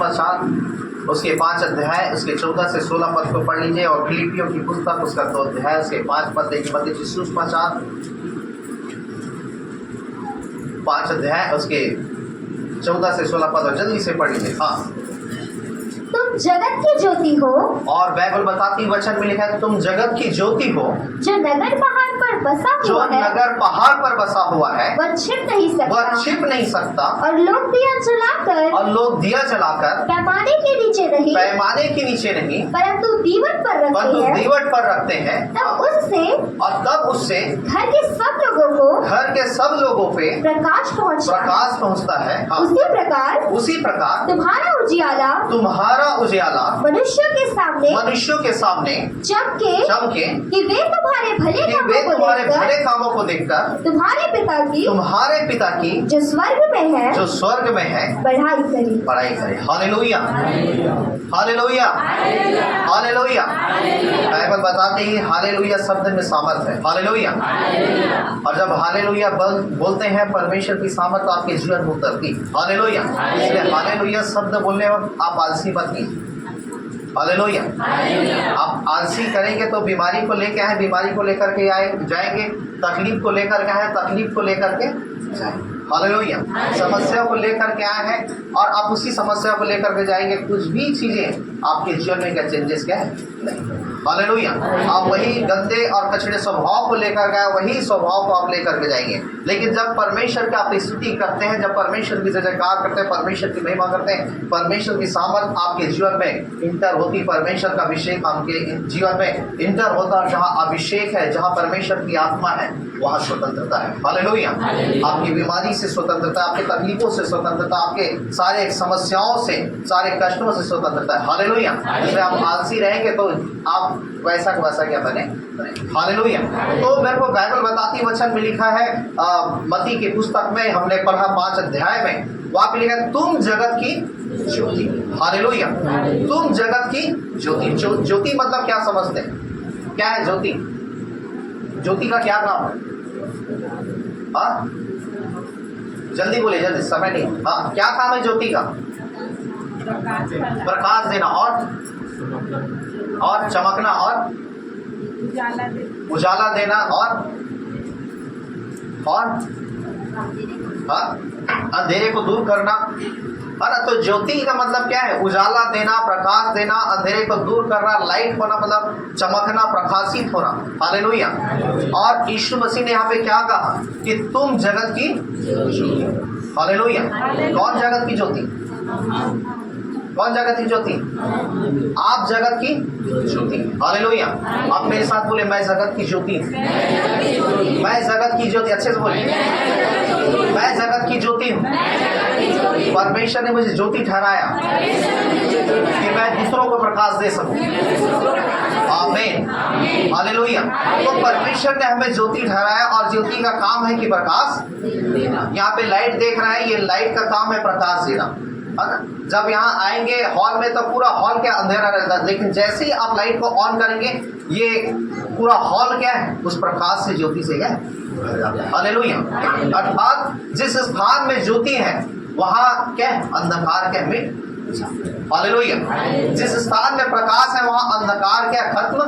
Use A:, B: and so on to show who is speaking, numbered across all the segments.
A: सुसमाचार उसके 5 अध्याय उसके 14 से 16 पद को पढ़ लीजिए, और फिलिपियों की पुस्तक उसका 2 अध्याय उसके 5 पद देखिए। मत्ती सुसमाचार 5 अध्याय उसके 14 से 16 पद, और जल्दी से पढ़ लीजिए। हाँ,
B: तुम जगत की ज्योति हो।
A: और बाइबल बताती वचन में लिखा है तुम जगत की ज्योति हो,
B: जो नगर पहाड़ पर बसा
A: जो
B: हुआ है
A: नगर पहाड़ पर बसा हुआ है
B: वह छिप नहीं सकता,
A: वह छिप नहीं सकता।
B: और लोग दिया जलाकर
A: और लोग दिया जलाकर
B: पैमाने के नीचे नहीं
A: पैमाने के नीचे नहीं
B: परंतु दीवट पर रखते
A: परंतु
B: हैं,
A: दीवट पर रखते हैं,
B: तब उससे
A: और तब उससे
B: घर के सब लोगों को
A: घर के सब लोगों पे
B: प्रकाश पहुँचता है।
A: प्रकाश पहुंचता है। हाँ,
B: उसी प्रकार
A: तुम्हारा उजियाला मनुष्यों के सामने
B: चमके
A: चमके
B: कि वे तुम्हारे भले कामों को देखकर तुम्हारे पिता की
A: जो स्वर्ग में है
B: बढ़ाई करे।
A: Hallelujah, hallelujah, hallelujah. बाइबल बताते ही हालेलुया शब्द में सामर्थ है। हालेलुया। और जब हालेलुया बोलते हैं परमेश्वर की सामर्थ आपके जीवन में उतरती। हालेलुया। इसलिए हालेलुया शब्द बोलने वक्त आप आलसी मत कीजिए। हालेलुया। आप आलसी करेंगे तो बीमारी को लेकर आए, बीमारी को लेकर के जाएंगे, तकलीफ को लेकर के आए, तकलीफ को लेकर के जाएंगे। हालेलुया। समस्या को लेकर के आए हैं और आप उसी समस्या को लेकर के जाएंगे, कुछ भी चीजें आपके जीवन में क्या चेंजेस क्या है नहीं। हालेलुया। आप वही गंदे और कचड़े स्वभाव को लेकर गए, वही स्वभाव को आप लेकर के जाएंगे। लेकिन जब परमेश्वर की आप स्तुति करते हैं, जब परमेश्वर की जयकार करते हैं, परमेश्वर की महिमा करते हैं, परमेश्वर की सामर्थ आपके जीवन में इंटर होती, परमेश्वर का अभिषेक आपके जीवन में इंटर होता, और जहाँ अभिषेक है, जहाँ परमेश्वर की आत्मा है, वहाँ स्वतंत्रता है। हालेलुया। आपकी बीमारी से स्वतंत्रता, आपके तकलीफों से स्वतंत्रता, आपके सारे समस्याओं से, सारे कष्टों से स्वतंत्रता है। हालेलुया। इसलिए आप आलसी रहेंगे तो आप वैसा का वैसा क्या बने। हालेलुया। तो मेरे को बाइबल बताती वचन में लिखा है मत्ती की पुस्तक में हमने पढ़ा 5 अध्याय में, वहां पे लिखा है तुम जगत की ज्योति। हालेलुया। तुम जगत की ज्योति। ज्योति मतलब क्या समझते हैं? क्या है ज्योति? ज्योति का क्या काम है? हाँ, जल्दी बोले, जल्दी, समय नहीं। हाँ, क्या काम है ज्योति का? प्रकाश देना और चमकना और उजाला देना और हाँ, अंधेरे को दूर करना। है ना? तो ज्योति का मतलब क्या है? उजाला देना, प्रकाश देना, अंधेरे को दूर करना, लाइट होना, मतलब चमकना, प्रकाशित होना। हालेलुया। और यीशु मसीह ने यहाँ पे क्या कहा कि तुम जगत की ज्योति। हालेलुया। कौन जगत की ज्योति? कौन जगत की ज्योति? आप जगत की ज्योति। हालेलुया। आप मेरे साथ बोले, मैं जगत की ज्योति हूँ। मैं जगत की ज्योति। अच्छे से बोले, मैं जगत की ज्योति हूँ। परमेश्वर ने मुझे ज्योति ठहराया कि मैं दूसरों को प्रकाश दे सकूं। आमीन। हालेलुया। तो परमेश्वर ने हमें ज्योति ठहराया, और ज्योति का काम है कि प्रकाश देना। यहाँ पे लाइट देख रहा है, ये लाइट का काम है प्रकाश देना। जब यहाँ आएंगे हॉल में तो पूरा हॉल क्या अंधेरा रहता है, लेकिन जैसे ही आप लाइट को ऑन करेंगे, ये पूरा हॉल क्या है? उस प्रकाश से, ज्योति से क्या है? हालेलुया। अर्थात जिस स्थान में ज्योति है वहाँ क्या है? अंधकार क्या मिट। हालेलुया। जिस स्थान में प्रकाश है वहाँ अंधकार क्या खत्म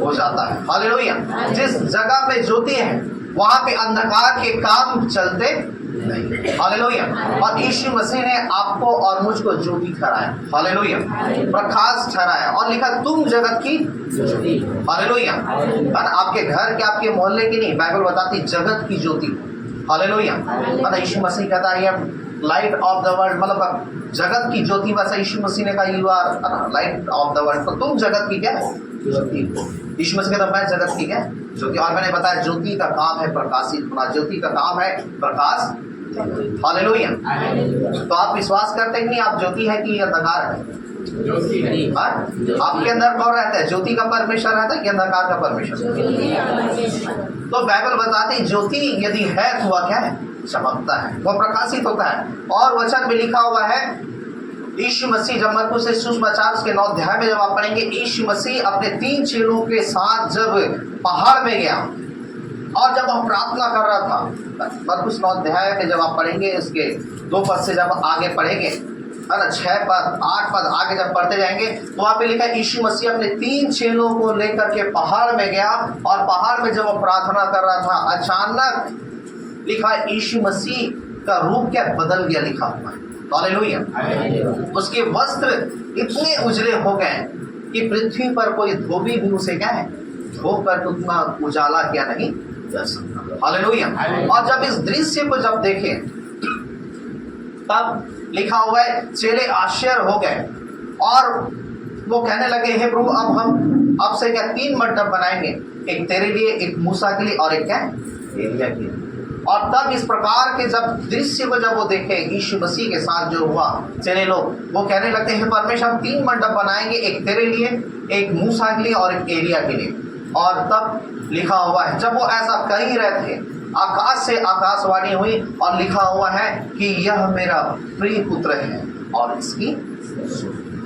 A: हो जाता है। हालेलुया। जिस जगह पे ज्योति है वहाँ पे अंधकार के काम चलते नहीं। हालेलुया। और यीशु मसीह ने आपको और मुझको ज्योति ठहराया। हालेलुया। प्रकाश ठहराया, और लिखा तुम जगत की ज्योति। हालेलुया। आपके घर के, आपके मोहल्ले की नहीं, बाइबल बताती जगत की ज्योति। हालेलुया। यीशु मसीह कहता है लाइट ऑफ द वर्ल्ड, मतलब जगत की ज्योति। वैसा यीशु मसीह ने कहा you are light of the world. तो तुम जगत की क्या ज्योति। यीशु मसीह कहता मैं जगत की क्या ज्योति। और मैंने बताया ज्योति का काम है प्रकाशित होना, ज्योति का काम है प्रकाश। हालेलुया। तो आप विश्वास करते हैं कि आप ज्योति है कि अंधकार है? आपके अंदर कौन रहता है? ज्योति का परमेश्वर रहता है कि अंधकार का परमेश्वर? तो बाइबल बताती ज्योति यदि है तो वह क्या है? चमकता है, वह प्रकाशित होता है। और वचन में लिखा हुआ है यीशु मसीह, जब मरकुस से सुसमाचार उसके 9 अध्याय में जब आप पढ़ेंगे, यीशु मसीह अपने 3 चेलों के साथ जब पहाड़ में गया और जब हम प्रार्थना कर रहा था, मरकुस 9 अध्याय में जब आप पढ़ेंगे इसके 2 पद से जब आगे पढ़ेंगे, है ना 6 पद 8 पद आगे जब पढ़ते जाएंगे तो वहां पे लिखा है यीशु मसीह अपने 3 चेलों को लेकर के पहाड़ में गया, और पहाड़ में जब वो प्रार्थना कर रहा था अचानक लिखा है यीशु मसीह का रूप क्या बदल गया, लिखा हुआ है। हालेलुया। उसके वस्त्र इतने उजले हो गए कि पृथ्वी पर कोई धोबी भी उसे क्या है धोकर उतना उजाला क्या नहीं कर सकता। हालेलुया। और जब इस दृश्य को जब देखें तब लिखा हुआ है चेले आश्चर्य हो गए और वो कहने लगे हे प्रभु अब हम अब से क्या 3 मंडप बनाएंगे, एक तेरे लिए, एक मूसा के लिए और एक क्या एलिया के लिए। और तब इस प्रकार के जब दृश्य को जब वो देखे यीशु मसीह के साथ जो हुआ चेले लोग वो कहने लगते हैं परमेश्वर हम 3 मंडप बनाएंगे, एक तेरे लिए, एक मूसा के लिए और एक एलिया के लिए। और तब लिखा हुआ है जब वो ऐसा कह ही रहे थे आकाश से आकाशवाणी हुई और लिखा हुआ है कि यह मेरा प्रिय पुत्र है और इसकी,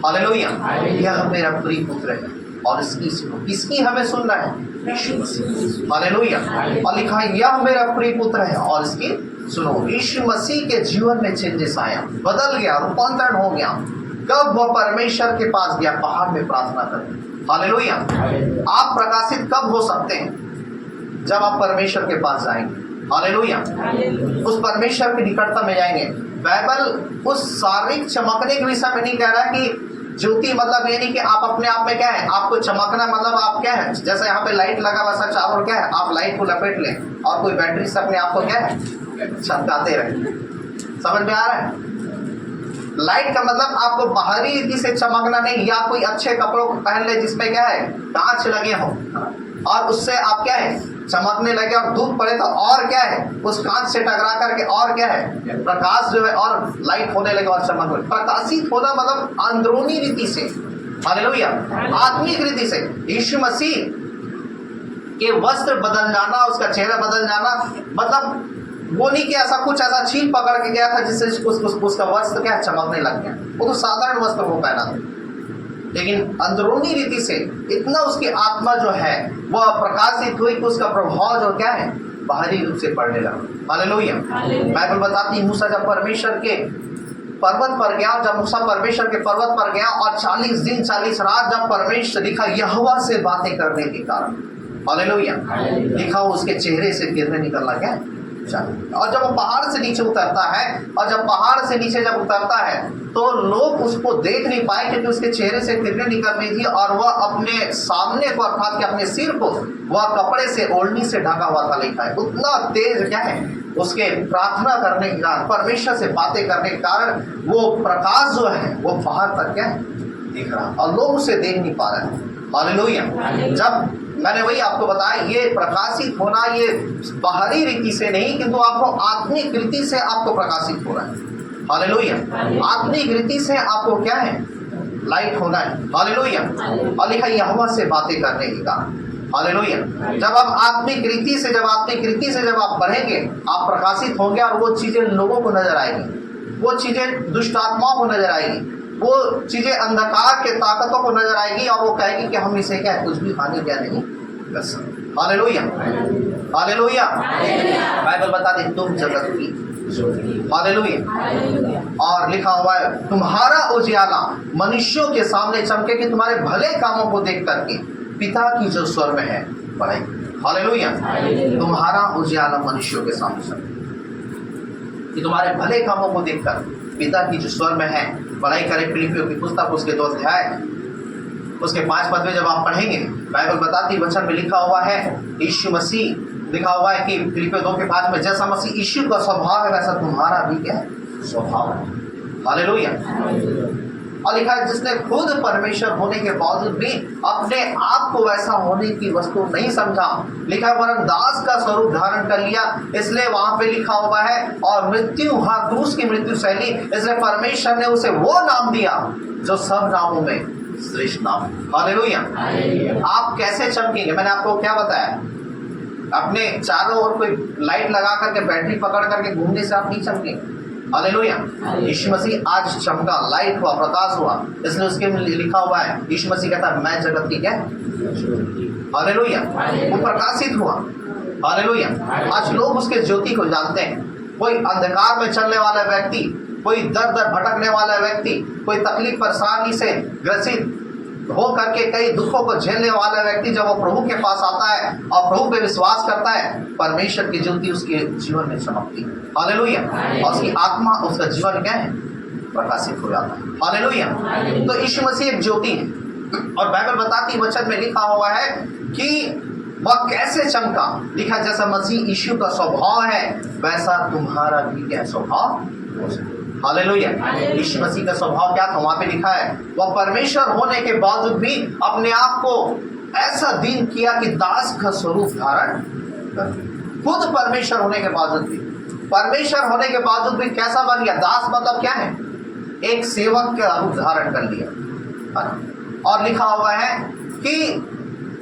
A: हालेलुया, यह मेरा प्रिय पुत्र है और इसकी सुनो। किसकी हमें सुनना है? यीशु मसीह। हालेलुया। और लिखा है यह मेरा प्रिय पुत्र है और इसकी सुनो। यीशु मसीह के जीवन में चेंजेस आया, बदल गया, रूपांतरण हो गया। कब वह परमेश्वर के पास गया पहाड़ में प्रार्थना करने। हालेलुया। आप प्रकाशित कब हो सकते हैं? जब आप परमेश्वर के पास जाएंगे। हालेलुया। उस परमेश्वर की निकटता में जाएंगे। बाइबल उस शारीरिक चमकने के विषय में नहीं कह रहा कि ज्योति मतलब ये नहीं कि आप अपने आप में क्या है आपको चमकना मतलब आप क्या है जैसे यहाँ पे लाइट लगा वैसा चारों क्या है आप लाइट को लपेट लें और कोई बैटरी से अपने आप को क्या है चमकाते रहे। समझ में आ रहा है? लाइट का मतलब आपको बाहरी रीति से चमकना नहीं, या कोई अच्छे कपड़ों को पहन ले जिसमें क्या है कांच लगे हो और उससे आप क्या है चमकने लगे और धूप पड़े तो और क्या है उस कांच से टकरा करके और क्या है प्रकाश जो है और लाइट होने लगे और चमक लगे। प्रकाशित होना मतलब अंदरूनी रीति से, हालेलुया, आत्मिक रीति से। यीशु मसीह के वस्त्र बदल जाना, उसका चेहरा बदल जाना मतलब वो नहीं कि ऐसा कुछ ऐसा छील पकड़ के गया था जिससे उसका वस्त्र क्या चमकने लग गया। वो तो साधारण वस्त्र वो पहना था, लेकिन अंदरूनी रीति से इतना उसकी आत्मा जो है वह प्रकाशित हुई कि उसका प्रभाव जो क्या है बाहरी रूप से पड़ने लगा। हालेलुया। बाइबल बताती है मूसा जब परमेश्वर के पर्वत पर गया, जब मूसा परमेश्वर के पर्वत पर गया और 40 दिन 40 रात जब परमेश्वर लिखा यहोवा से बातें करने के कारण, हालेलुया, लिखा वो उसके चेहरे से किरणें निकलना क्या है। और जब वो पहाड़ से नीचे उतरता है और जब पहाड़ से नीचे जब उतरता है तो लोग उसको देख नहीं पाए क्योंकि उसके चेहरे से किरणें निकल रही थी और वह अपने सामने को अर्थात कि अपने सिर को वह कपड़े से ओढ़नी से ढका हुआ था। लिखा है उतना तेज क्या है उसके प्रार्थना करने के कारण, परमेश्वर से बातें करने के कारण वो प्रकाश जो है वो बाहर तक क्या है दिख रहा और लोग उसे देख नहीं पा रहे। हालेलुया। जब मैंने वही आपको बताया ये प्रकाशित होना ये बाहरी रीति से नहीं किंतु आपको आत्मिक रीति से आपको प्रकाशित होना है। हालेलुया। आत्मिक रीति से आपको क्या है लाइट होना है। हालेलुया। और लिखा यहोवा से बातें करने की काम। हालेलुया। जब आप आत्मिक रीति से जब आप बढ़ेंगे आप प्रकाशित होंगे और वो चीजें लोगों को नजर आएगी, वो चीजें दुष्ट आत्माओं को नजर आएगी, वो चीजें अंधकार के ताकतों को नजर आएगी और वो कहेगी कि हम इसे क्या है कुछ भी हानि क्या नहीं कर सकते। हालेलुया। हालेलुया। बाइबल बताती है तुम जगत की ज्योति। हालेलुया। और लिखा हुआ है तुम्हारा उजियाला मनुष्यों के सामने चमके कि तुम्हारे भले कामों को देख करके पिता की जो स्वर में है बढ़ाई। हालेलुया। तुम्हारा उजियाला मनुष्यों के सामने चमके कि तुम्हारे भले कामों को देखकर पिता की जो स्वर में है पढ़ाई करें। फिलिपियों की पुस्तक उसके 2 अध्याय उसके 5 पद में जब आप पढ़ेंगे बाइबल बताती वचन में लिखा हुआ है यीशु मसीह लिखा हुआ है कि फिलिपियों 2 के 5 में जैसा मसीह यीशु का स्वभाव है वैसा तुम्हारा भी क्या है स्वभाव है। हालेलुया। और लिखा है जिसने खुद परमेश्वर होने के बावजूद भी अपने आप को वैसा होने की वस्तु नहीं समझा, लिखा है वरन दास का स्वरूप धारण कर लिया, इसलिए वहां पे लिखा हुआ है और मृत्यु क्रूस की मृत्यु शैली, इसलिए परमेश्वर ने उसे वो नाम दिया जो सब नामों में श्रेष्ठ नाम। हालेलुया। आप कैसे चमकेंगे? मैंने आपको क्या बताया, अपने चारों ओर कोई लाइट लगा करके बैटरी पकड़ करके घूमने से आप नहीं चमकेंगे। हालेलुया। यीशु मसीह आज चमका, लाइट हुआ, प्रकाश हुआ, इसलिए उसके लिखा हुआ है यीशु मसीह कहता है मैं जगत की क्या। हालेलुया। वो प्रकाशित हुआ। हालेलुया। आज लोग उसके ज्योति को जानते हैं। कोई अंधकार में चलने वाला व्यक्ति कोई दर दर भटकने वाला व्यक्ति, कोई तकलीफ परेशानी से ग्रसित हो करके कई दुखों को झेलने वाला व्यक्ति जब वो प्रभु के पास आता है और प्रभु पे विश्वास करता है, परमेश्वर की ज्योति उसके जीवन में चमकती है। हालेलुया। और उसकी आत्मा, उसका जीवन क्या है, प्रकाशित हो जाता है। हालेलुया। तो यीशु मसीह एक ज्योति है और बाइबल बताती वचन में लिखा हुआ है कि वह कैसे चमका। लिखा जैसा मसीह यीशु का स्वभाव है वैसा तुम्हारा भी क्या स्वभाव हो सकता है। हालेलुया। यीशु मसीह का स्वभाव क्या था, वहां पे लिखा है वह परमेश्वर होने के बावजूद भी अपने आप को ऐसा दीन किया कि दास का स्वरूप धारण कर। खुद परमेश्वर होने के बावजूद भी, परमेश्वर होने के बावजूद भी कैसा बन गया, दास मतलब क्या है, एक सेवक का रूप धारण कर लिया। और लिखा हुआ है कि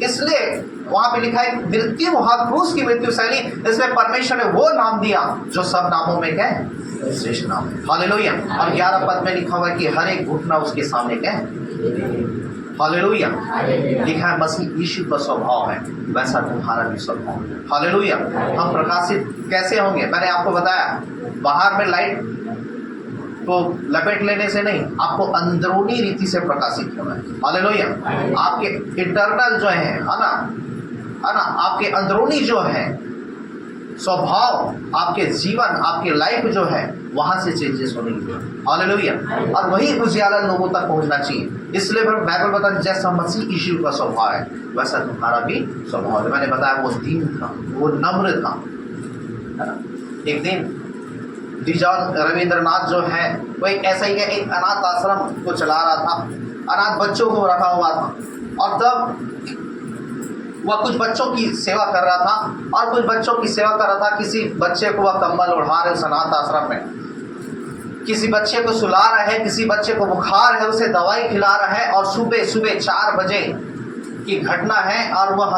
A: इसलिए वहां पे लिखा है मृत्यु क्रूस की मृत्यु शैली, इसलिए परमेश्वर ने वो नाम दिया जो सब नामों में क्या है, श्रेष्ठ नाम है। हालेलुया। और 11 पद में लिखा हुआ है कि हर एक घुटना उसके सामने क्या है। हालेलुया। लिखा है मसीह यीशु का स्वभाव है वैसा तुम्हारा भी स्वभाव है। हालेलुया। हम प्रकाशित कैसे होंगे, मैंने आपको बताया बाहर में लाइट को लपेट लेने से नहीं, आपको अंदरूनी रीति से प्रकाशित होना है। हालेलुया। आपके इंटरनल जो है ना, आपके अंदरूनी जो है स्वभाव, आपके जीवन, आपके लाइफ जो है वहां से चेंजेस होने की। हालेलुया। और वही उजियाला लोगों तक पहुंचना चाहिए। इसलिए बाइबल बताता जैसा मसीह यीशु का स्वभाव है वैसा तुम्हारा भी स्वभाव है। मैंने बताया वो दीन था, वो नम्र था। एक दिन डी जॉन रविंद्रनाथ जो है वो एक ऐसा ही एक अनाथ आश्रम को चला रहा था, अनाथ बच्चों को रखा हुआ था। और तब वह कुछ बच्चों की सेवा कर रहा था और कुछ बच्चों की सेवा कर रहा था। किसी बच्चे को वह कंबल ओढ़ा रहे उस अनाथ आश्रम में, किसी बच्चे को सुला रहा है, किसी बच्चे को बुखार है उसे दवाई खिला रहा है। और सुबह सुबह 4 बजे की घटना है और वह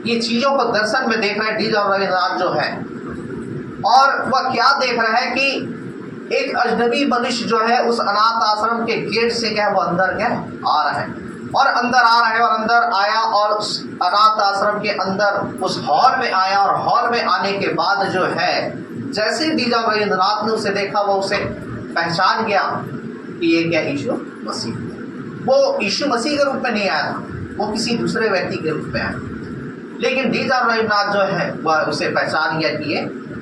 A: ये चीजों को दर्शन में देख रहे हैं डी जॉन रविंद्रनाथ जो है। और वह क्या देख रहा है कि एक अजनबी मनुष्य जो है उस अनाथ आश्रम के गेट से क्या वो अंदर क्या आ रहा है और अंदर आ रहा है और अंदर आया और उस अनाथ आश्रम के अंदर उस हॉल में आया। और हॉल में आने के बाद जो है जैसे डी जॉन रविंद्रनाथ ने उसे देखा वो उसे पहचान गया कि ये क्या यीशु मसीह। वो यीशु मसीह के रूप में नहीं आया था, वो किसी दूसरे व्यक्ति के रूप में आया। लेकिन डी जॉन रविंद्रनाथ जो है वह उसे पहचान गया कि ये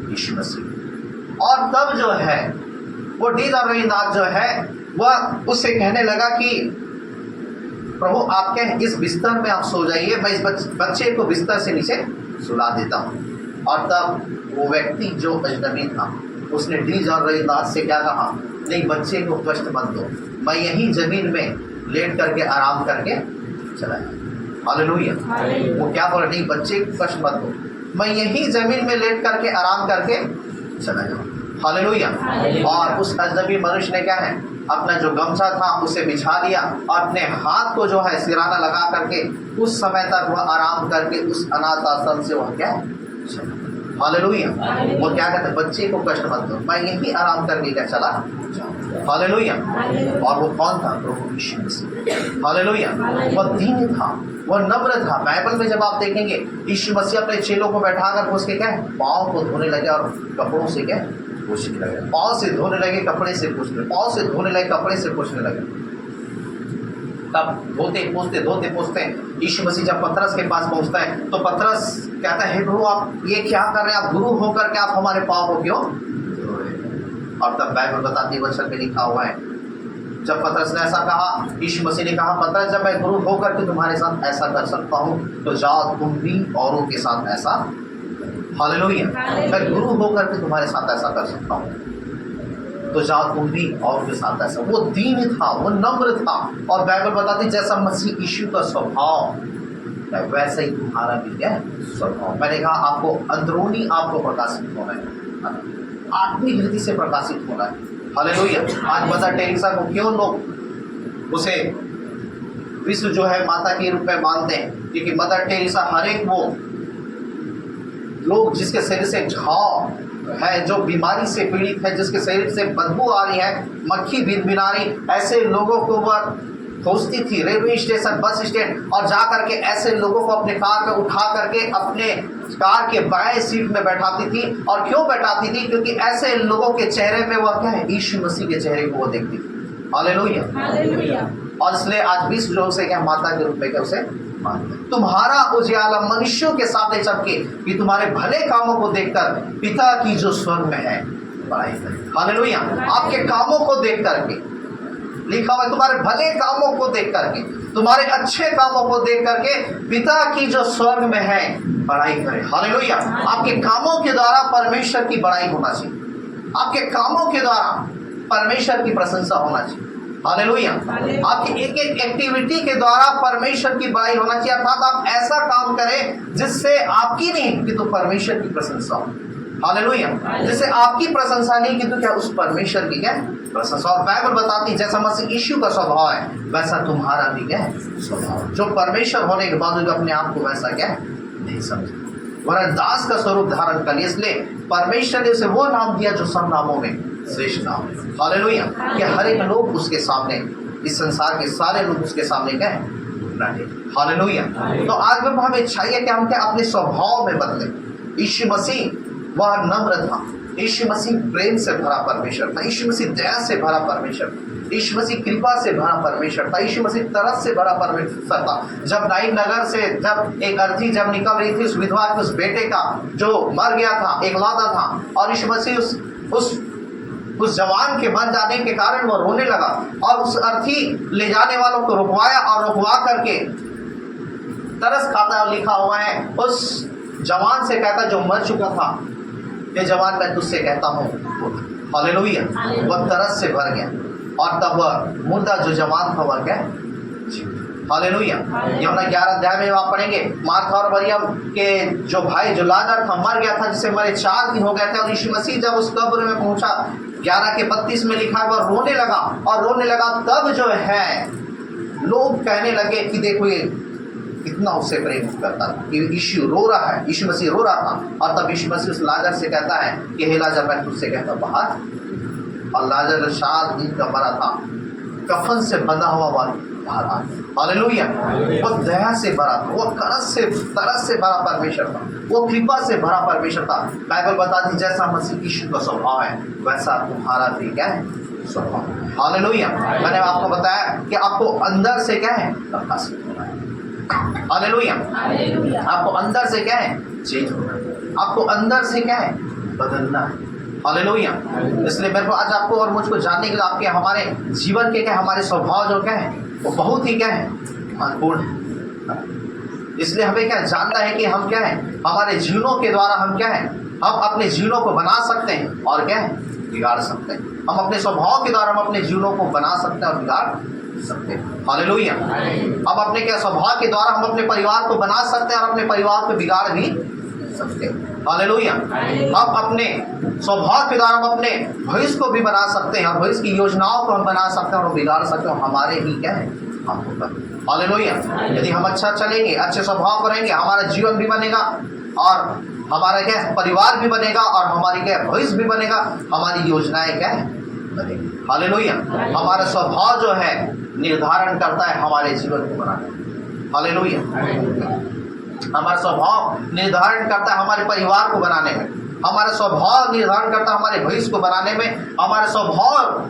A: यीशु मसीह। और तब जो है वो डी जॉन रविंद्रनाथ जो है वह उससे कहने लगा कि प्रभु आप क्या इस बिस्तर में आप सो जाइए, मैं इस बच्चे को बिस्तर से नीचे सुला देता हूँ। और तब वो व्यक्ति जो अजनबी था उसने डी जॉन रविंद्रनाथ से क्या कहा, नहीं बच्चे को कष्ट मत दो, मैं यहीं जमीन में लेट करके आराम करके चला गया। हालेलुया। वो क्या बोला, नहीं बच्चे को कष्ट मत दो, मैं यहीं जमीन में लेट करके आराम करके चला गया। हालेलुया। और उस अजनबी मनुष्य ने क्या है अपना जो गमछा था उसे बिछा दिया और अपने हाथ को जो है सिराना लगा करके उस समय तक वह आराम करके उस अनाथ आश्रम से वह क्या चला। हालेलुया। वो क्या कहते, बच्चे को कष्ट मत दो, मैं यहीं आराम करके क्या चला। हालेलुया। और वो कौन था, प्रभु यीशु मसीह। हालेलुया। वह दीन था, वह नम्र था। बाइबल में जब आप देखेंगे यीशु मसीह अपने चेलों को बैठाकर उसके क्या पाँव को धोने लगे और कपड़ों से क्या पूछने लगे, पाँव से धोने लगे कपड़े से पूछने, पाँव से धोने लगे कपड़े से पूछने लगे। तब धोते पोछते यीशु मसीह जब पतरस के पास पहुंचता है तो पतरस कहता है, हे प्रभु आप ये क्या कर रहे हैं, आप गुरु होकर के आप हमारे पाँव को क्यों धो रहे हैं। और तब बाइबल बताती वचन में लिखा हुआ है जब पतरस ने ऐसा कहा, यीशु मसीह ने कहा, पतरस जब मैं गुरु होकर के तुम्हारे साथ ऐसा कर सकता हूँ तो जाओ तुम भी औरों के साथ ऐसा। हालेलुया। मैं गुरु होकर के तुम्हारे साथ ऐसा कर सकता हूँ तो जाओ तुम भी और के साथ ऐसा। वो दीन था, वो नम्र था। और बाइबल बताती जैसा मसीह यीशु का स्वभाव वैसे ही तुम्हारा भी क्या स्वभाव। मैंने कहा आपको अंदरूनी आपको प्रकाशित होना है, आत्मिक रीति से प्रकाशित होना है। हालेलुया। आज मदर टेरेसा को क्यों लोग उसे विश्व जो है माता के रूप में मानते हैं, क्योंकि मदर टेरेसा हर एक वो लोग जिसके शरीर से घाव है, जो बीमारी से पीड़ित है, जिसके शरीर से बदबू आ रही है, मक्खी भिनभिना रही, ऐसे लोगों को वह खोजती थी रेलवे स्टेशन, बस स्टैंड, और जा करके ऐसे लोगों को अपने कार में उठा करके अपने कार के बाएं सीट में बैठाती थी। और क्यों बैठाती थी? क्योंकि ऐसे लोगों के चेहरे में वह क्या है, यीशु मसीह के चेहरे को वो देखती थी। हालेलुया। और इसलिए आज भी लोग से क्या माता के रूप में क्या उसे मानते हैं। तुम्हारा उजियाला मनुष्यों के सामने चमके कि तुम्हारे भले कामों को देखकर पिता की जो स्वर्ग में है बड़ाई करे। हालेलुया। आपके कामों को देख करके लिखा हुआ है, तुम्हारे भले कामों को देख करके, तुम्हारे अच्छे कामों को देख करके पिता की जो स्वर्ग में है बड़ाई करे। हालेलुया। आपके कामों के द्वारा परमेश्वर की बड़ाई होना चाहिए। आपके कामों के द्वारा परमेश्वर की प्रशंसा होना चाहिए। हालेलुया। आपकी एक एक एक्टिविटी के द्वारा परमेश्वर की बड़ाई होना चाहिए। अर्थात आप ऐसा काम करें जिससे आपकी नहीं कि तो परमेश्वर की प्रशंसा हो। हालेलुया। जिससे आपकी प्रशंसा नहीं कि तो क्या उस परमेश्वर की क्या प्रशंसा। और बाइबल बताती जैसा मसीह यीशु का स्वभाव है वैसा तुम्हारा भी क्या है स्वभाव। जो परमेश्वर होने के बावजूद अपने आप को वैसा क्या नहीं समझे, वरन दास का स्वरूप धारण कर लिया। इसलिए परमेश्वर ने उसे वो नाम दिया जो सब नामों में श्रेष्ठ नाम है। हालेलुया। कि हर एक लोग उसके सामने, इस संसार के सारे लोग उसके सामने क्या है नटे। हालेलुया। तो आज में हमें चाहिए कि हम क्या अपने स्वभाव में बदले। यीशु मसीह वह नम्र था, यीशु मसीह प्रेम से भरा परमेश्वर था, यीशु मसीह दया से भरा परमेश्वर था, यीशु मसीह कृपा से भरा परमेश्वर था, यीशु मसीह तरस से भरा परमेश्वर था। जब नाइन नगर से जब एक अर्थी जब निकल रही थी उस विधवा के उस बेटे का जो मर गया था, एकलौता था, और यीशु मसीह उस जवान के मर जाने के कारण वो रोने लगा और उस अर्थी ले जाने वालों को रुकवाया और रुकवा करके तरस खाता लिखा हुआ है उस जवान से कहता जो मर चुका था, ये जवान मैं तुझसे कहता हूँ। हालेलुया। वह तरस से भर गया और तब वह मुर्दा जो जवान था वह क्या। हालेलुया। यूहन्ना 11 अध्याय में आप पढ़ेंगे मार्था और मरियम के जो भाई जो लाजर था मर गया था, जिसे मरे 4 दिन हो गए थे, और यीशु मसीह जब उस कब्र में पहुंचा 11 के 32 में लिखा है वह रोने लगा और रोने लगा। तब जो है लोग कहने लगे कि देखो ये कितना उससे प्रेम करता था, कि यीशु रो रहा है, यीशु मसीह रो रहा था। और तब यीशु मसीह उस लाजर से कहता है कि हे लाजर मैं तुझसे कहता बाहर। और लाजर 4 दिन का मरा था, कफन से बंधा हुआ बाहर आ गया। हालेलुया। वो दया से भरा था, वो तरस से भरा परमेश्वर था, वो कृपा से भरा परमेश्वर था। बाइबल बताती जैसा मसीह यीशु का स्वभाव है वैसा तुम्हारा भी क्या है स्वभाव। हालेलुया। मैंने आपको बताया कि आपको अंदर से क्या है प्रकाशित होना है। हालेलुया। आपको अंदर से क्या है चेंज होना है, आपको अंदर से क्या है बदलना है। हालेलुया। इसलिए मेरे को आज आपको और मुझको जानने के लिए आपके हमारे जीवन के क्या हमारे स्वभाव जो क्या है वो बहुत ही क्या है महत्वपूर्ण है। इसलिए हमें क्या जानना है कि हम क्या है हमारे जीवनों के द्वारा हम क्या है हम अपने जीवनों को बना सकते हैं और क्या है बिगाड़ सकते हैं। हम अपने स्वभाव के द्वारा हम अपने जीवनों को बना सकते हैं और बिगाड़ सकते हैं। हालेलुया। अब अपने क्या स्वभाव के द्वारा हम अपने परिवार को बना सकते हैं और अपने परिवार को बिगाड़ भी सकते हैं। हालेलुया। हम अपने स्वभाव के द्वारा हम अपने भविष्य को भी बना सकते हैं और भविष्य की योजनाओं को हम बना सकते हैं और बिगाड़ सकते हैं। हमारे ही क्या है हमको पर। हालेलुया। यदि हम अच्छा चलेंगे, अच्छे स्वभाव करेंगे, हमारा जीवन भी बनेगा और हमारा क्या परिवार भी बनेगा और हमारी क्या भविष्य भी बनेगा, हमारी योजनाएं क्या है बनेगी। हालेलुया। हमारा स्वभाव जो है निर्धारण करता है हमारे जीवन को बनाने। हालेलुया। हमारा स्वभाव निर्धारण करता है हमारे परिवार को बनाने में, हमारा स्वभाव निर्धारण करता है हमारे भविष्य को बनाने में, हमारा स्वभाव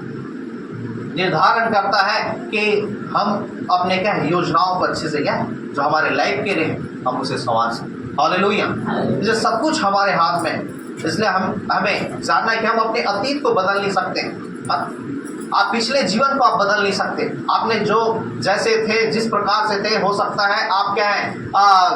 A: निर्धारण करता है कि हम अपने क्या योजनाओं को अच्छे से क्या जो हमारे लाइफ के लिए हम उसे संवार सकें। हालेलुया। ये सब कुछ हमारे हाथ में है। इसलिए हमें जानना है कि हम अपने अतीत को बदल नहीं सकते। आप पिछले जीवन को आप बदल नहीं सकते। आपने जो जैसे थे जिस प्रकार से थे, हो सकता है आप क्या है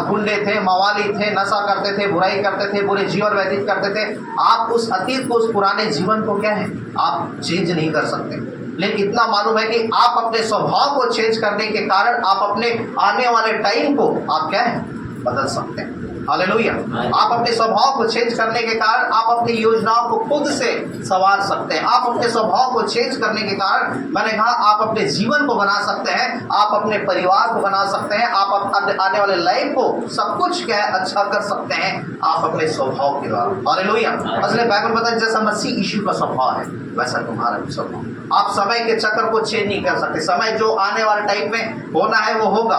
A: गुंडे थे, मवाली थे, नशा करते थे, बुराई करते थे, बुरे जीवन व्यतीत करते थे। आप उस अतीत को, उस पुराने जीवन को क्या है आप चेंज नहीं कर सकते। लेकिन इतना मालूम है कि आप अपने स्वभाव को चेंज करने के कारण आप अपने आने वाले टाइम को आप क्या है बदल सकते हैं। हालेलुया। आप अपने स्वभाव को चेंज करने के कारण आप अपनी योजनाओं को खुद से संवार सकते हैं। आप अपने स्वभाव को चेंज करने के कारण मैंने कहा आप अपने जीवन को बना सकते हैं, आप अपने परिवार को बना सकते हैं, आप अपने आने वाले लाइफ को सब कुछ क्या है अच्छा कर सकते हैं आप अपने स्वभाव के द्वारा। हालेलुया। इसलिए बाइबल बताता है जैसा मसीह यीशु का स्वभाव है वैसा तुम्हारा भी स्वभाव। आप समय के चक्र को चेंज नहीं कर सकते। समय जो आने वाले टाइम में होना है वो होगा।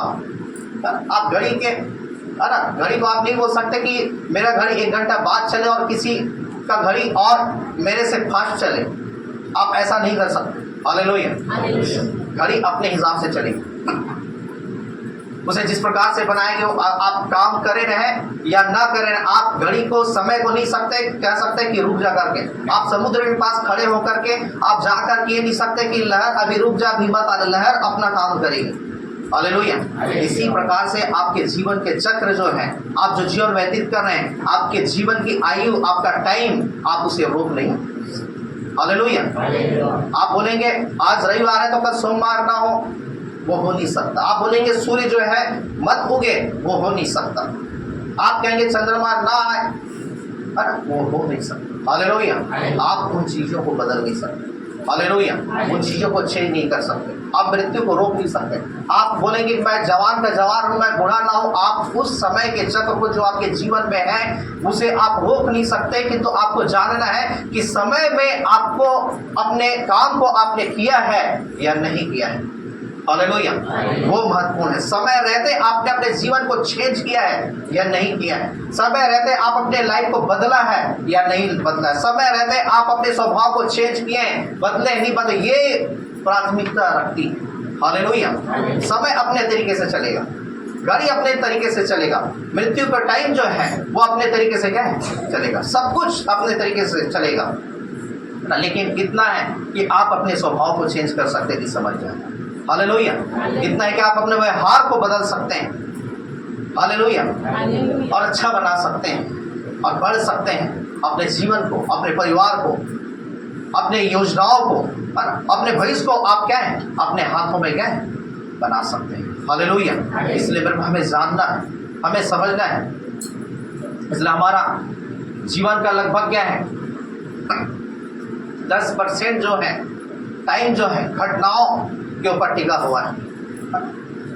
A: आप घड़ी के, है ना, घड़ी को आप नहीं बोल सकते कि मेरा घड़ी 1 घंटा बाद चले और किसी का घड़ी और मेरे से फास्ट चले। आप ऐसा नहीं कर सकते। हालेलुया। घड़ी अपने हिसाब से चलेगी, उसे जिस प्रकार से बनाएंगे आप काम करे रहे या ना करे रहे। आप घड़ी को, समय को नहीं सकते कह सकते कि रुक जा करके। आप समुद्र के पास खड़े होकर के आप जाकर के ये नहीं सकते कि लहर अभी रुक जा, भी मत, लहर अपना काम करेगी। हालेलुया। इसी प्रकार से आपके जीवन के चक्र जो है, आप जो जीवन व्यतीत कर रहे हैं, आपके जीवन की आयु, आपका टाइम, आप उसे रोक नहीं। हालेलुया। आप बोलेंगे आज रविवार है तो कल सोमवार ना हो, वो हो नहीं सकता। आप बोलेंगे सूर्य जो है मत उगे, वो हो नहीं सकता। आप कहेंगे चंद्रमा ना आए, वो हो नहीं सकता। हालेलुया। आप उन चीजों को बदल नहीं सकते। हालेलुया। उन चीजों को चेंज नहीं कर सकते। आप मृत्यु को रोक नहीं सकते। आप बोलेंगे मैं जवान का जवान हूं, मैं बूढ़ा ना हूं। आप उस समय के चक्र को जो आपके जीवन में है उसे आप रोक नहीं सकते। किंतु आपको जानना है कि समय में आपको अपने काम को आपने किया है या नहीं किया है। हालेलुया। वो महत्वपूर्ण है। समय रहते आपने अपने जीवन को चेंज किया है या नहीं किया है। समय रहते आप अपने लाइफ को बदला है या नहीं बदला है। समय रहते आप अपने स्वभाव को चेंज किए हैं, बदले नहीं बदले, ये प्राथमिकता रखती है। हालेलुया। समय अपने तरीके से चलेगा, गाड़ी अपने तरीके से चलेगा, मृत्यु का टाइम जो है वो अपने तरीके से क्या है चलेगा, सब कुछ अपने तरीके से चलेगा। लेकिन इतना है कि आप अपने स्वभाव को चेंज कर सकते हैं, समझ जाए। हालेलुया। इतना है कि आप अपने व्यवहार को बदल सकते हैं। हालेलुया। और अच्छा बना सकते हैं और बढ़ सकते हैं अपने जीवन को, अपने परिवार को, अपने योजनाओं को, अपने भविष्य को आप क्या है अपने हाथों में क्या है बना सकते हैं। हालेलुया। इसलिए हमें जानना है, हमें समझना है। इसलिए हमारा जीवन का लगभग क्या है 10% जो है टाइम जो है घटनाओं के ऊपर टिका हुआ है।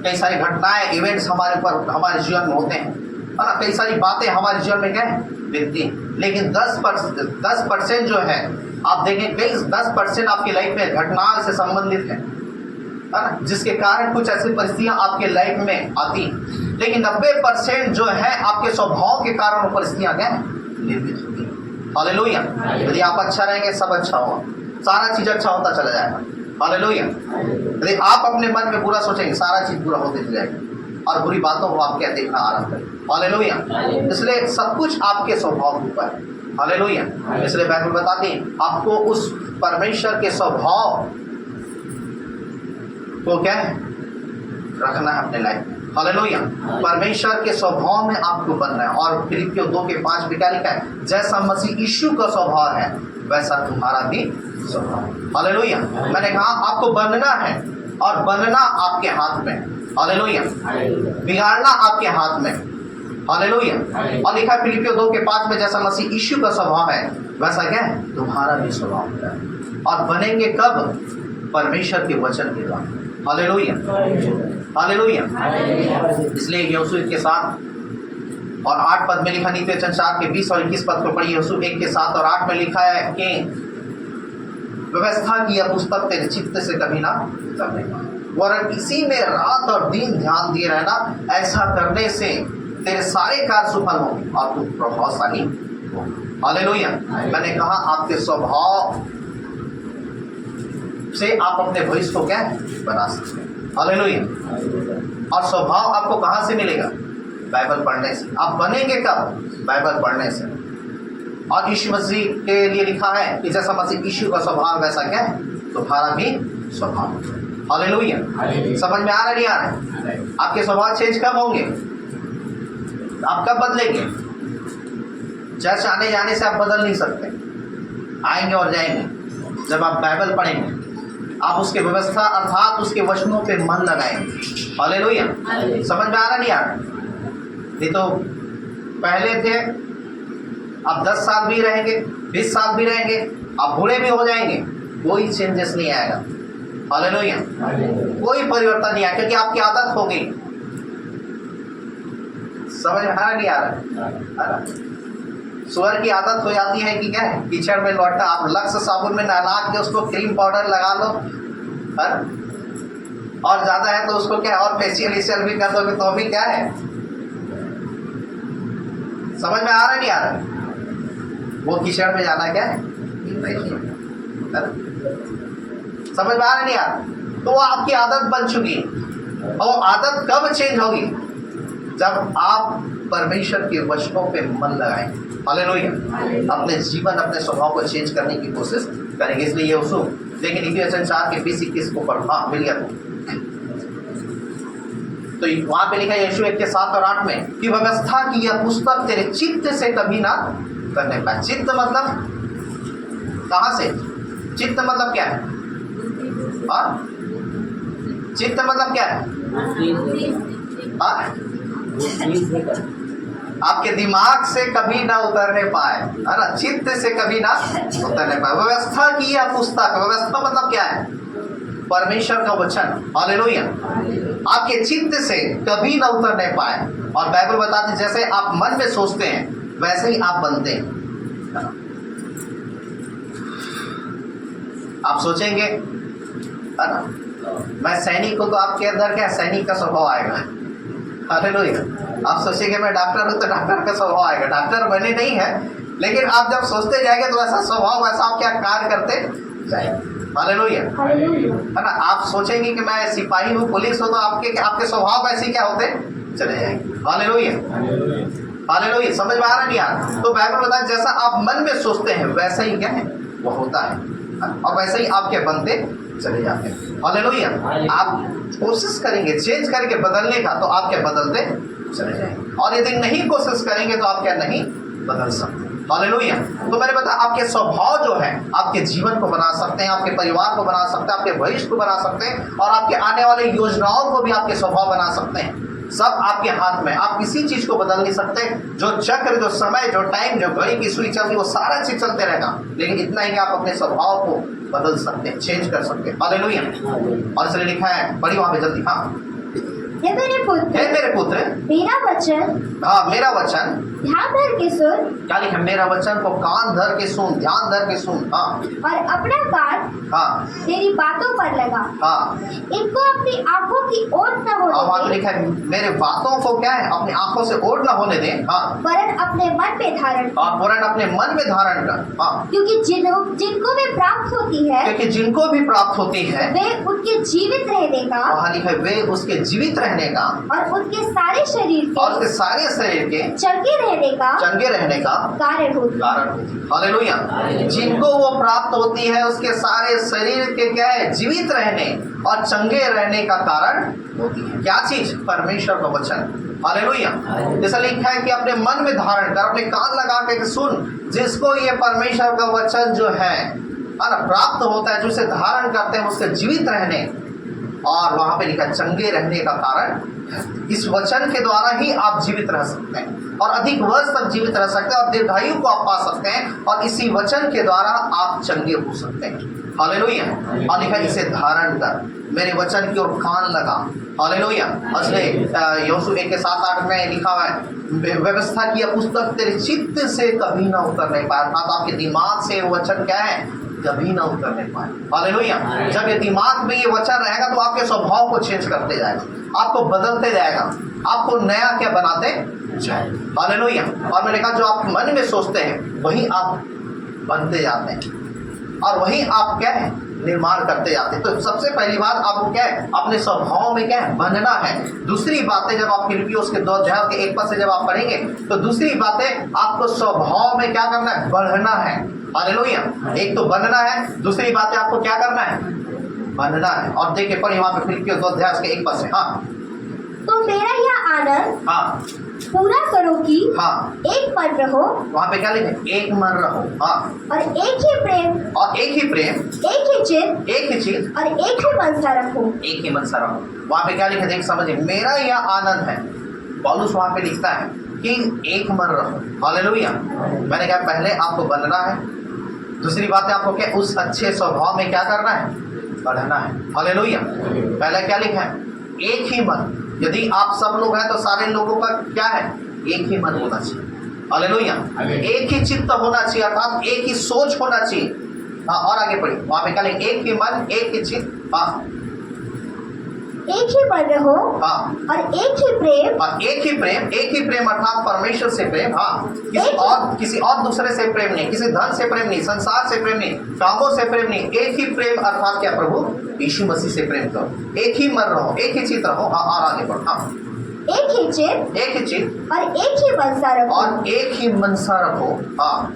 A: कई सारी घटनाएं, इवेंट्स हमारे ऊपर, हमारे जीवन में होते हैं, है ना। कई सारी बातें हमारे जीवन में क्या है बीतती हैं। लेकिन 10% जो है आप देखें, कई 10% आपकी लाइफ में घटनाओं से संबंधित है ना, जिसके कारण कुछ ऐसी परिस्थितियां आपके लाइफ में आती हैं। लेकिन 90% जो है आपके स्वभाव के कारण वो परिस्थितियां क्या निर्मित होती हैं। हालेलुया। यदि आप अच्छा रहेंगे सब अच्छा होगा, सारा चीज अच्छा होता चला जाएगा। हालेलुया। यदि आप अपने मन में बुरा सोचेंगे सारा चीज बुरा होते चले जाएगा और बुरी बातों को आप क्या देखना आरंभ करें। हालेलुया। इसलिए सब कुछ आपके स्वभाव के ऊपर है। हालेलुया। इसलिए बाइबल बताती है आपको उस परमेश्वर के स्वभाव को क्या है रखना है अपने लाइफ में। हालेलुया। परमेश्वर के स्वभाव में आपको बनना है। और फिलिपियों 2:5 में क्या लिखा है, जैसा मसीह यीशु का स्वभाव है वैसा तुम्हारा भी स्वभाव। हालेलुया। मैंने कहा आपको बनना है और बनना आपके हाथ में। हालेलुया। बिगाड़ना आपके हाथ में। हालेलुया। और लिखा है फिलिपियों 2:5 में जैसा मसीह यीशु का स्वभाव है वैसा क्या है तुम्हारा भी स्वभाव है। और बनेंगे कब? परमेश्वर के वचन के द्वारा। हालेलुया। हालेलुया। इसलिए यहोशू के 7 और 8 पद में लिखा, नीति वचन 4 के 20 और 21 पद को पढ़िए। यहोशू 1 के 7 और 8 में लिखा है कि व्यवस्था की यह पुस्तक तेरे चित्त से कभी ना करने का, वरन इसी में रात और दिन ध्यान दिए रहना। ऐसा करने से तेरे सारे कार्य सफल होंगे और तू प्रभावशाली होगा। हालेलुया। मैंने कहा आपके स्वभाव से आप अपने भविष्य को क्या बना सकते हैं। हालेलुया। और स्वभाव आपको कहां से मिलेगा? बाइबल पढ़ने से। आप बनेंगे कब? बाइबल पढ़ने से। और यीशु मसीह के लिए लिखा है कि जैसा मसीह यीशु का स्वभाव वैसा क्या है तुम्हारा भी स्वभाव। हालेलुया। समझ में आ रहा नहीं आ रहा? आपके स्वभाव चेंज कब होंगे? आप कब बदलेंगे? चर्च आने जाने से आप बदल नहीं सकते। आएंगे और जाएंगे जब आप बाइबल पढ़ेंगे, आप उसके व्यवस्था अर्थात उसके वचनों पे मन लगाएंगे। हालेलुया। समझ में आ रहा नहीं आ रहा? नहीं तो पहले थे, अब 10 साल भी रहेंगे, 20 साल भी रहेंगे, आप बूढ़े भी हो जाएंगे, कोई चेंजेस नहीं आएगा। हालेलुया। कोई परिवर्तन नहीं आएगा क्योंकि आपकी आदत हो गई। समझ में आ रहा नहीं आ रहा? सुअर की आदत हो जाती है कि क्या है, कीचड़ में लौटना। आप लक्स साबुन में नहला के उसको क्रीम पाउडर लगा लो, है? और ज्यादा है तो उसको क्या है, और फेशियल भी कर दोगे तो भी क्या है, समझ में आ रहा है नहीं आ रहा? वो कीचड़ में जाना क्या है, समझ में आ रहा नहीं आ रहा? तो वो आपकी आदत बन चुकी है। और आदत कब चेंज होगी, जब आप परमेश्वर के वचनों पे मन लगाएंगे। हालेलुया। अपने जीवन अपने स्वभाव को चेंज करने की कोशिश करेंगे। इसलिए ये उसको लेकिन इफिसियंस 4 के 20-21 को पढ़, हाँ मिल गया तो वहां पे लिखा है यीशु 1 के 7 और 8 में कि व्यवस्था की यह पुस्तक तेरे चित्त से कभी ना करने पाए। चित्त मतलब कहां से, चित्त मतलब क्या है, हाँ? चित्त मतलब क्या है, हाँ? आपके दिमाग से कभी ना उतरने पाए, है ना, चित्त से कभी ना उतरने पाए। व्यवस्था की यह पुस्तक, व्यवस्था मतलब क्या है, परमेश्वर का वचन। हालेलुया। आपके चित्त से कभी ना उतरने पाए। और बाइबल बताती है जैसे आप मन में सोचते हैं वैसे ही आप बनते हैं। आप सोचेंगे, है ना, मैं सैनिक हूं तो आपके अंदर क्या सैनिक का स्वभाव आएगा। हालेलुया। आप सोचेंगे मैं डॉक्टर हूं तो डॉक्टर का स्वभाव आएगा। डॉक्टर बने नहीं है, लेकिन आप जब सोचते जाएंगे तो ऐसा स्वभाव, वैसा आप क्या कार्य करते जाएंगे। हालेलुया, है ना। आप सोचेंगे कि मैं सिपाही हूँ, पुलिस हूँ, तो आपके स्वभाव ऐसे क्या होते चले जाएंगे। Hallelujah, hallelujah. समझ में आ रहा नहीं आ रहा? तो बाइबल बताया जैसा आप मन में सोचते हैं वैसा ही क्या है वो होता है, और वैसे ही आपके बनते चले जाते हैं। हालेलुया। आप कोशिश करेंगे चेंज करके बदलने का तो आपके बदलते चले जाएंगे, और यदि नहीं कोशिश करेंगे तो आप क्या नहीं बदल सकते। हालेलुया। तो मैंने बताया आपके स्वभाव जो है आपके जीवन को बना सकते हैं, आपके परिवार को बना सकते हैं, आपके भविष्य को बना सकते हैं, और आपके आने वाले योजनाओं को भी आपके स्वभाव बना सकते हैं। सब आपके हाथ में। आप किसी चीज को बदल नहीं सकते। जो चक्र, जो समय, जो टाइम, जो घड़ी की सुई चल रही वो सारा चीज चलते रहेगा, लेकिन इतना ही कि आप अपने स्वभाव को बदल सकते हैं, चेंज कर सकते हैं। हालेलुया। और इसलिए लिखा है, पढ़ी वहां पे जल्दी, हाँ।
B: हे मेरे पुत्र, मेरा वचन,
A: हाँ मेरा वचन
B: ध्यान धर के सुन।
A: क्या लिखा, मेरा वचन को कान धर के सुन, ध्यान धर के सुन, हाँ।
B: और अपना कान
A: हाँ
B: तेरी बातों पर लगा,
A: हाँ।
B: इनको अपनी आंखों की ओर न
A: वहां
B: होने दे,
A: लिखा है मेरे बातों को क्या है अपनी आंखों से ओढ़ न होने दें, हाँ।
B: वरन अपने मन में धारण,
A: और वरन अपने मन में धारण कर, हाँ।
B: क्योंकि जिनको वे प्राप्त होती है,
A: क्योंकि जिनको भी प्राप्त होती है
B: वे उनके जीवित रहने का,
A: वहां लिखा है वे उसके जीवित रहने का,
B: और उनके सारे शरीर
A: और उसके सारे शरीर के
B: चंगे रहने का कारण होती।
A: हालेलुया। जिनको वो प्राप्त होती है उसके सारे शरीर के क्या है जीवित रहने और चंगे रहने का कारण होती है। क्या चीज, परमेश्वर का वचन। हालेलुया। जैसा लिखा है कि अपने मन में धारण कर, अपने कान लगा के सुन। जिसको ये परमेश्वर का वचन जो है ना प्राप्त होता है, जो उसे धारण करते हैं उसके जीवित रहने, और वहां पे लिखा चंगे रहने का कारण। इस वचन के द्वारा ही आप जीवित रह सकते हैं, और अधिक वर्ष तक जीवित रह सकते हैं, और दीर्घायु को आप पा सकते हैं, और इसी वचन के द्वारा आप चंगे हो सकते हैं। हालेलुया। और लिखा इसे धारण कर, मेरे वचन की ओर कान लगा। हालेलुया। असले यहोशू 1 के 7-8 में लिखा हुआ है व्यवस्था की यह पुस्तक तेरे चित्त से कभी ना उतरने पाए। अर्थात आपके दिमाग से वचन क्या है कभी ना उतरने पाए। हालेलुया। जब ये दिमाग में ये वचन रहेगा तो आपके स्वभाव को चेंज करते जाएगा, आपको बदलते जाएगा, आपको नया क्या बनाते जाएगा। हालेलुया। और मैंने कहा जो आप मन में सोचते हैं वही आप बनते जाते हैं, और वही आप क्या है निर्माण करते जाते हैं। तो सबसे पहली बात आपको क्या है अपने स्वभाव में क्या है बनना है। दूसरी बातें जब आप फिलिपियों के 2 अध्याय के 1 पद से जब आप पढ़ेंगे तो दूसरी बातें आपको स्वभाव में क्या करना है बढ़ना है। हालेलुया। एक तो बनना है, दूसरी बातें आपको क्या करना है बनना है। और देखिए पढ़िए वहां पे फिलिपियों 2 अध्याय के 1 पद से, हाँ।
B: तो मेरा यह आनंद
A: हाँ
B: पूरा करो कि
A: हाँ
B: एक मन रहो।
A: वहां पे क्या लिखे एक मन रहो, हाँ।
B: और एक ही प्रेम,
A: और एक ही प्रेम,
B: एक ही चित्त,
A: एक ही चीज,
B: और एक ही मनसा रखो।
A: एक ही मनसा रहो। वहां पे क्या लिखा देख समझिए, मेरा यह आनंद है। पौलुस वहां पे लिखता है कि एक मन रहो। हालेलुया। मैंने कहा पहले आपको बनना है, दूसरी बात है आपको क्या उस अच्छे स्वभाव में क्या करना है बढ़ना है। हालेलुया। पहले क्या लिखा है एक ही मन। यदि आप सब लोग हैं तो सारे लोगों का क्या है एक ही मन होना चाहिए। हालेलुया। एक ही चित्त होना चाहिए, अर्थात एक ही सोच होना चाहिए। हाँ, और आगे पढ़िए, वहां पे कल एक ही मन, एक ही चित्त। हाँ,
B: एक ही मन हो,
A: हाँ,
B: और एक ही प्रेम,
A: और एक ही प्रेम अर्थात परमेश्वर से प्रेम। हाँ, किसी और दूसरे से प्रेम नहीं, किसी धन से प्रेम नहीं, संसार से प्रेम नहीं, कामों से प्रेम नहीं। एक ही प्रेम अर्थात क्या, प्रभु यीशु मसीह से प्रेम करो। एक ही मन रहो, एक ही चित्त रहो। हाँ, और आगे बढ़ो। हाँ,
B: एक ही चित्त, और एक ही मनसा रखो,
A: और एक ही मनसा रखो। हाँ,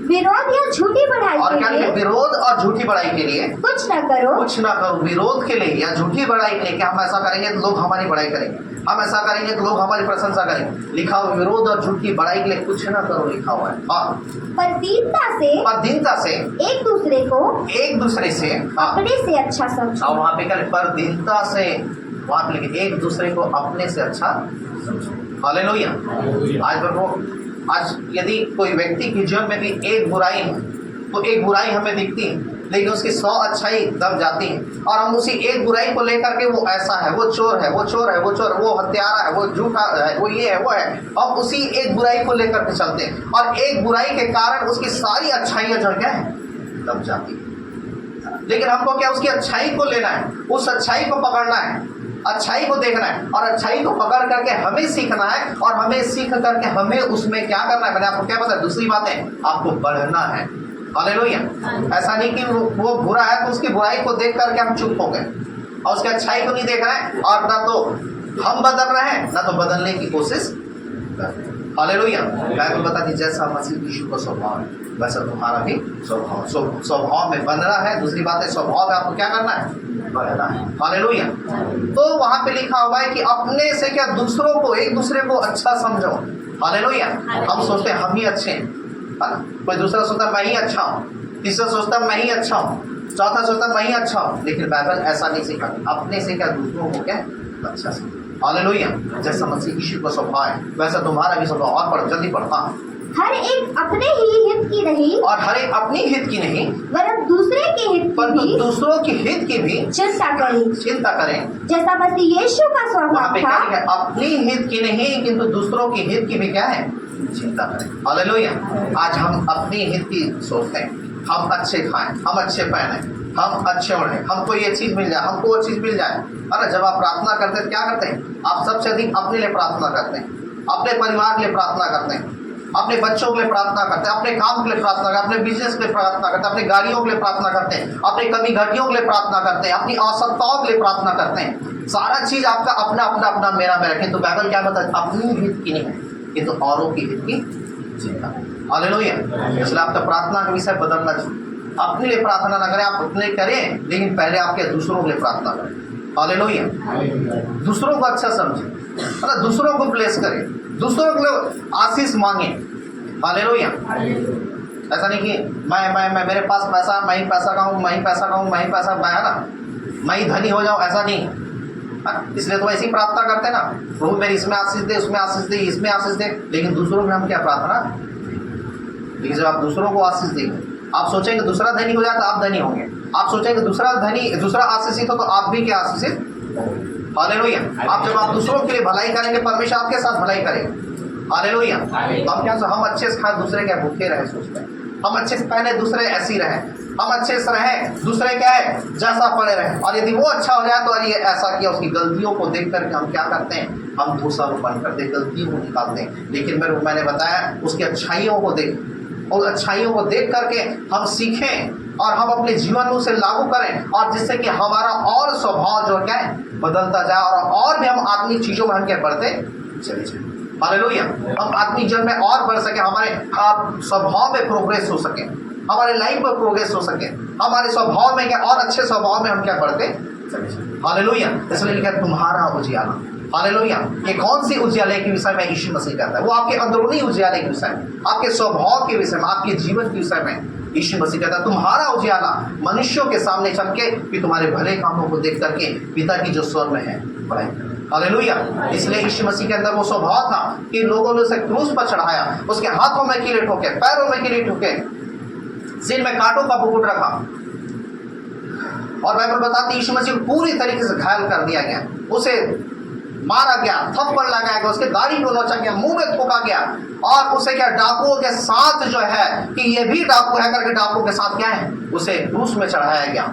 B: विरोध या झूठी बढ़ाई
A: और क्या
B: के लिए
A: विरोध और झूठी बड़ाई के लिए
B: कुछ न करो।
A: कुछ ना करो। विरोध के लिए या झूठी बड़ाई के लिए कि हम ऐसा करेंगे तो लोग हमारी बड़ाई करेंगे, हम ऐसा करेंगे तो लोग हमारी प्रशंसा करेंगे। लिखा हुआ विरोध और झूठी बड़ाई के लिए कुछ ना करो, लिखा हुआ है। हाँ,
B: पर दीनता से एक दूसरे से
A: हाँ,
B: अपने से अच्छा समझो।
A: और वहां पे क्या, पर दीनता से, वहां पे लिखे एक दूसरे को अपने से अच्छा समझो। हालेलुया। आज यदि कोई व्यक्ति के जीवन में भी एक बुराई है तो एक बुराई हमें दिखती है, लेकिन उसकी 100 अच्छाई दब जाती है, और हम उसी एक बुराई को लेकर के वो ऐसा है, वो चोर है, वो चोर है, वो चोर, वो हत्यारा है, वो झूठा है, वो ये है, वो है, हम उसी एक बुराई को लेकर के चलते हैं, और एक बुराई के कारण उसकी सारी अच्छाइयाँ जो क्या है, दब जाती है। लेकिन हमको क्या, उसकी अच्छाई को लेना है, उस अच्छाई को पकड़ना है, अच्छाई को देखना है, और अच्छाई को पकड़ करके हमें सीखना है, और हमें सीख करके हमें उसमें क्या करना है। मैंने आपको क्या बताया, दूसरी बात है, आपको बढ़ना है। हालेलुया। ऐसा नहीं कि वो बुरा है तो उसकी बुराई को देख करके हम चुप हो गए, और उसकी अच्छाई को नहीं देख रहे हैं, और ना तो हम बदल रहे हैं, ना तो बदलने की कोशिश कर रहे हैं। हालेलुया। बाइबल बताती है जैसा मसीह यीशु का स्वभाव है वैसा तुम्हारा भी स्वभाव में बनना है। दूसरी बात है, स्वभाव में आपको क्या करना है, बढ़ना है। हालेलुया। तो वहां पे लिखा हुआ है कि अपने से क्या, दूसरों को, एक दूसरे को अच्छा समझो। हालेलुया। हम सोचते हैं हम ही अच्छे हैं, कोई दूसरा सोचता मैं ही अच्छा हूँ, तीसरा सोचता मैं ही अच्छा हूँ, चौथा सोचता मैं ही अच्छा हूँ। लेकिन बाइबल ऐसा नहीं सिखाती, अपने से क्या, दूसरों को क्या अच्छा समझो। हालेलुया। जैसा मसीह यीशु का स्वभाव है वैसा तुम्हारा भी स्वभाव। और पढ़, जल्दी पढ़। हाँ,
B: हर एक अपने ही हित की नहीं,
A: और हर एक अपनी हित की नहीं,
B: वरन दूसरे के हित की
A: परंतु
B: भी
A: दूसरों की हित की भी
B: चिंता करें। जैसा मसीह यीशु का
A: वहां
B: स्वभाव
A: पे क्या
B: था,
A: लिखा है, अपनी हित की नहीं किंतु दूसरों की हित की भी क्या है, चिंता करें। हालेलुया। आज हम अपनी हित की सोचते हैं, हम अच्छे खाएं, हम अच्छे पहने, हम अच्छे उड़े, हमको ये चीज मिल जाए, हमको वो चीज मिल जाए। अरे जब आप प्रार्थना करते हैं क्या करते हैं, आप सबसे अधिक अपने लिए प्रार्थना करते हैं, अपने परिवार के लिए प्रार्थना करते हैं, अपने बच्चों के लिए प्रार्थना करते हैं, अपने काम के लिए प्रार्थना करते हैं, अपने बिजनेस के लिए प्रार्थना करते हैं, अपनी गाड़ियों के लिए प्रार्थना करते हैं, अपनी कमी घटियों के लिए प्रार्थना करते हैं, अपनी आवश्यकताओं के लिए प्रार्थना करते हैं। सारा चीज आपका अपना अपना अपना मेरा मेरा। किंतु बाइबल क्या बताता है, अपनी हित की नहीं किंतु औरों की हित की चिंता। हालेलुया। इसलिए आपका प्रार्थना का विषय बदलना चाहिए। अपने लिए प्रार्थना ना करें, आप अपने करें, लेकिन पहले आपके दूसरों के लिए प्रार्थना करें। हालेलुया। दूसरों को अच्छा समझें, मतलब दूसरों को ब्लेस करें, दूसरों के लिए आशीष मांगे। हालेलुया। ऐसा नहीं कि मैं मेरे पास पैसा, मैं ही पैसा खाऊं, मैं ही पैसा खाऊं, मैं ही पैसा, मैं है ना, मैं ही धनी हो जाऊं, ऐसा नहीं। इसलिए तो ऐसी प्रार्थना करते हैं ना, प्रभु मेरी इसमें आशीष दे, उसमें आशीष दे, इसमें आशीष दे। लेकिन दूसरों में हम क्या प्रार्थना, लेकिन जब आप दूसरों को आशीष देंगे, आप सोचेंगे दूसरा धनी हो जाए तो आप धनी होंगे, आप सोचेंगे दूसरा आशीषित हो तो आप भी क्या आशीषित। हालेलुया। जब आप दूसरों के लिए भलाई करेंगे, परमेश्वर आपके साथ भलाई करेंगे। हालेलुया। हम क्या, हम अच्छे से खाए, दूसरे क्या भूखे रहे सोचते हैं, हम अच्छे से पहने, दूसरे ऐसी रहे, हम अच्छे से रहे, दूसरे क्या है जैसा पड़े रहे। और यदि वो अच्छा हो जाए तो अरे ऐसा किया, उसकी गलतियों को देख करके हम क्या करते हैं, हम दोषारोपण करते, गलतियों को निकालते हैं। लेकिन मैंने बताया उसकी अच्छाइयों को देख, और अच्छाइयों को देख करके हम सीखें और हम अपने जीवन में उसे लागू करें, और जिससे कि हमारा और स्वभाव जो क्या है बदलता जाए, और भी हम आत्मिक चीजों में हम क्या बढ़ते चले जाए। हालेलुया। हम आत्मिक जीवन में और बढ़ सके, हमारे स्वभाव में प्रोग्रेस हो सके, हमारे लाइफ में प्रोग्रेस हो सके, हमारे स्वभाव में क्या और अच्छे स्वभाव में हम क्या बढ़ते चले जाए। हालेलुया। इसलिए लिखा तुम्हारा उजियाला। हालेलुया। ये कौन सी उजियाले के विषय में यीशु मसीह कहता है, वो आपके अंदरूनी उजियाले के विषय में, आपके स्वभाव के विषय में, आपके जीवन के विषय में यीशु मसीह कहता है तुम्हारा उजियाला मनुष्यों के सामने चमके कि तुम्हारे भले कामों को देख करके पिता की जो स्वर में है बढ़ाई। हालेलुया। इसलिए यीशु मसीह के अंदर वो स्वभाव था कि लोगों ने उसे क्रूस पर चढ़ाया, उसके हाथों में कीले ठोके, पैरों में कीले ठोके, सिर में कांटों का मुकुट रखा, और बाइबल बताती है यीशु मसीह को पूरी तरीके से घायल कर दिया गया, उसे मारा गया, थप्पड़ लगाया गया, उसके दाढ़ी को नोचा गया, मुंह में थूका गया, और उसे क्या डाकुओं के साथ जो है कि ये भी डाकू है करके डाकुओं के साथ क्या है उसे क्रूस में चढ़ाया गया,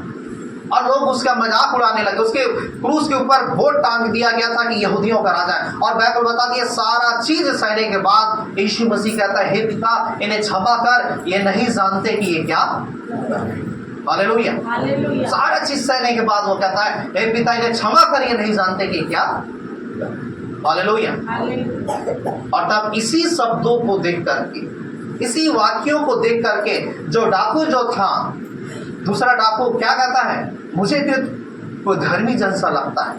A: और लोग उसका मजाक उड़ाने लगे। उसके क्रूस के ऊपर बोर्ड टांग दिया गया था कि यहूदियों का राजा है। और बाइबल बताती है सारा चीज सहने के बाद यीशु मसीह कहता है, हे पिता इन्हें क्षमा कर, ये नहीं जानते कि ये क्या। हालेलुया। सारा चीज सहने के बाद वो कहता है, हे पिता इन्हें क्षमा कर, ये नहीं जानते कि क्या। हालेलुया। और तब इसी शब्दों को देख करके, इसी वाक्यों को देख करके जो डाकू जो था, दूसरा डाकू क्या कहता है, मुझे तो धर्मी जन सा लगता है,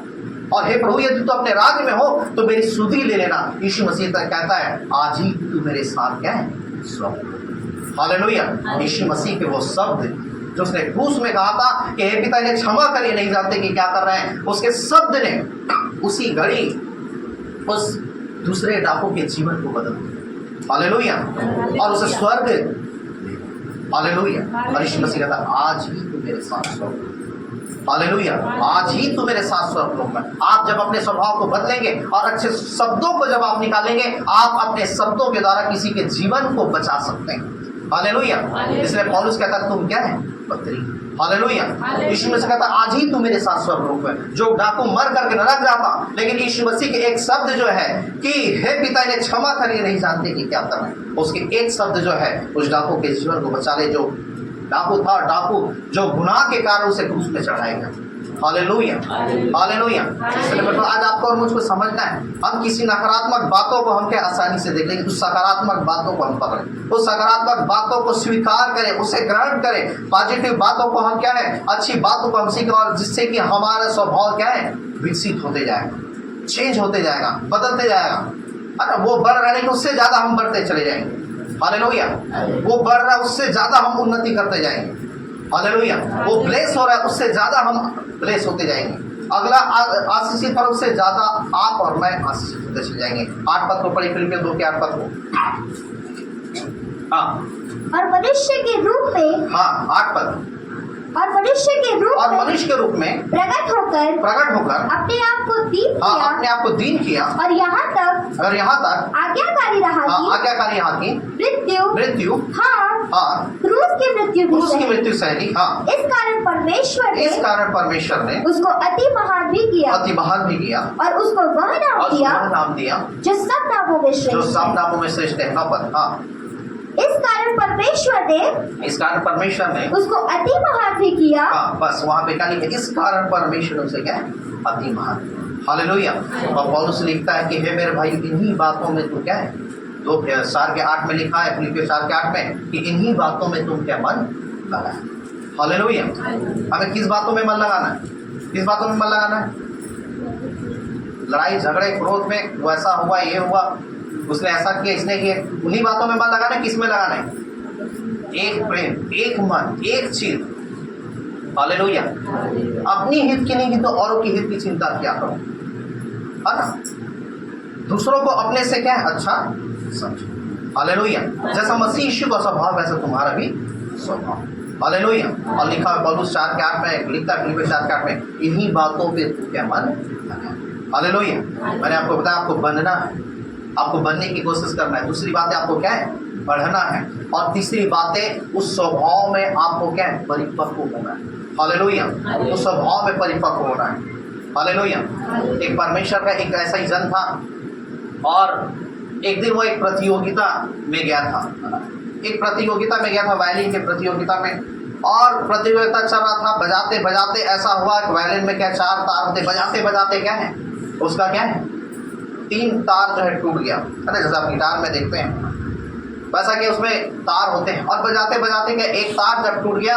A: और हे प्रभु यदि तू अपने राज्य में हो तो मेरी सुधि ले लेना। यीशु मसीह तक कहता है, आज ही तू मेरे साथ क्या है, स्वर्ग। हालेलुया। यीशु मसीह के वो शब्द जो उसने क्रूस में कहा था कि हे पिता इन्हें क्षमा कर, ये नहीं जानते कि क्या कर रहे हैं, उसके शब्द ने उसी घड़ी उस दूसरे डाकू के जीवन को बदल दिया। हालेलुया। और उसे स्वर्ग। हालेलुया। और यीशु मसीह कहता है, आज ही तू मेरे साथ स्वर्ग। हालेलुया। आज ही तू मेरे साथ स्वर्ग में। आप जब अपने स्वभाव को बदलेंगे और अच्छे शब्दों को जब आप निकालेंगे, आप अपने शब्दों के द्वारा किसी के जीवन को बचा सकते हैं। हालेलुया। इसलिए पौलुस कहता है, तुम क्या है, पत्री। हालेलुया। यीशु मसीह कहता आज ही तू मेरे साथ स्वर्ग में। जो डाकू मर करके नरक जाता, लेकिन यीशु मसीह के एक शब्द जो है कि हे पिता इन्हें क्षमा कर, ये नहीं जानते कि क्या कर रहे हैं, उसके एक शब्द जो है उस डाकू के जीवन को बचा ले। जो डाकू था, डाकू जो गुनाह के कारण उसे क्रूस में चढ़ाया गया। हालेलुया। हालेलुया। इसलिए मतलब आज आपको और मुझको समझना है, हम किसी नकारात्मक बातों को हम क्या आसानी से देख लेंगे, उस सकारात्मक बातों को हम पकड़ें, उस सकारात्मक बातों को स्वीकार करें, उसे ग्रहण करें। पॉजिटिव बातों को हम क्या है, अच्छी बातों को हम सीखें, और जिससे कि हमारा स्वभाव क्या है, विकसित होते जाएगा, चेंज होते जाएगा, बदलते जाएगा। अरे वो बढ़ रहा है, उससे ज्यादा हम बढ़ते चले जाएंगे। हालेलुया। वो बढ़ रहा है, उससे ज्यादा हम उन्नति करते जाएंगे। हालेलुया। वो ब्लेस हो रहा है, उससे ज्यादा हम ब्लेस होते जाएंगे। अगला आशीषित पर उससे ज्यादा आप और मैं आशीषित होते चले जाएंगे। 8 पद को पढ़ी, फिलिपियों 2 के 8 पद को। हाँ।
B: और मनुष्य के रूप में,
A: हाँ 8 पद।
B: और मनुष्य के रूप
A: और
B: में,
A: मनुष्य के रूप में
B: प्रकट होकर
A: अपने
B: आप को दीन
A: हाँ
B: किया,
A: अपने आप को दीन किया,
B: और यहाँ तक
A: आज्ञाकारी रहा की मृत्यु हाँ
B: क्रूस की मृत्यु
A: सहनी। हाँ।
B: इस कारण परमेश्वर ने उसको अति महान भी किया, और उसको वह नाम दिया जो सब नामों में श्रेष्ठ है। हाँ। इस कारण परमेश्वर ने उसको अति महान भी किया।
A: हाँ, बस वहाँ पे क्या लिखा, इस कारण परमेश्वर ने उसे क्या है, अति महान। हालेलुया। और पौलुस लिखता है कि हे मेरे भाई, इन्हीं बातों में तू क्या है, 2:4 के 8 में लिखा है, फिलिपियों 4 के 8 में, कि इन्हीं बातों में तुम क्या मन लगाए। हालेलुया। हमें किस बातों में मन लगाना है, किस बातों में मन लगाना है? लड़ाई झगड़े क्रोध में, वैसा हुआ, ये हुआ, उसने ऐसा किया, इसने किया, उन्हीं बातों में मन लगाना है। किस में लगाना है? एक प्रेम, एक मन, एक चीज। हालेलुया। अपनी हित की नहीं की तो औरों की हित की चिंता किया करो, है ना। दूसरों को अपने से क्या है, अच्छा समझो। हालेलुया। जैसा मसीह यीशु का स्वभाव वैसा तुम्हारा भी स्वभाव। हालेलुया। और लिखा है पौलुस 4 के 8 में, लिखता है फिलिपियों 4 के 8 में, इन्हीं बातों पे तू क्या मन लगा। हालेलुया। मैंने आपको बताया, आपको बनना है, आपको बनने की कोशिश करना है। दूसरी बातें आपको क्या है, बढ़ना है। और तीसरी बातें, उस स्वभाव में आपको क्या है, परिपक्व होना है। हालेलुया। उस स्वभाव में परिपक्व होना है। हालेलुया। एक परमेश्वर का एक ऐसा ही जन था, और एक दिन वो एक प्रतियोगिता में गया था, वायलिन के प्रतियोगिता में। और प्रतियोगिता चल रहा था, बजाते बजाते ऐसा हुआ कि वायलिन में क्या 4 तार होते, बजाते बजाते क्या है, उसका क्या है, 3 तार जो है टूट गया। अरे जैसे आप गिटार में देखते हैं वैसा कि उसमें तार होते हैं, और बजाते बजाते क्या एक तार जब टूट गया,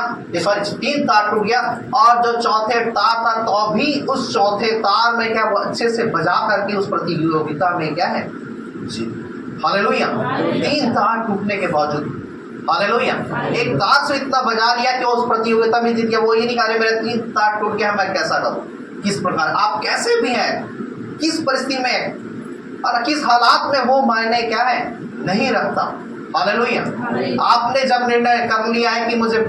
A: 3 तार टूट गया, और जो चौथे तार था तो भी उस चौथे तार में क्या वो अच्छे से बजा करके उस प्रतियोगिता में क्या है, हालेलुया। 3 तार टूटने के बावजूद, हालेलुया, एक तार से इतना बजा लिया कि उस प्रतियोगिता में जीत गया। वो ये नहीं कह रहे मेरे 3 तार टूट गया, मैं कैसा करूं। किस प्रकार आप कैसे भी हैं, किस परिस्थिति में और किस हालात में, वो मायने क्या है, नहीं रखता। हालेलुया। आपने जब निर्णय कर लिया है कि मुझे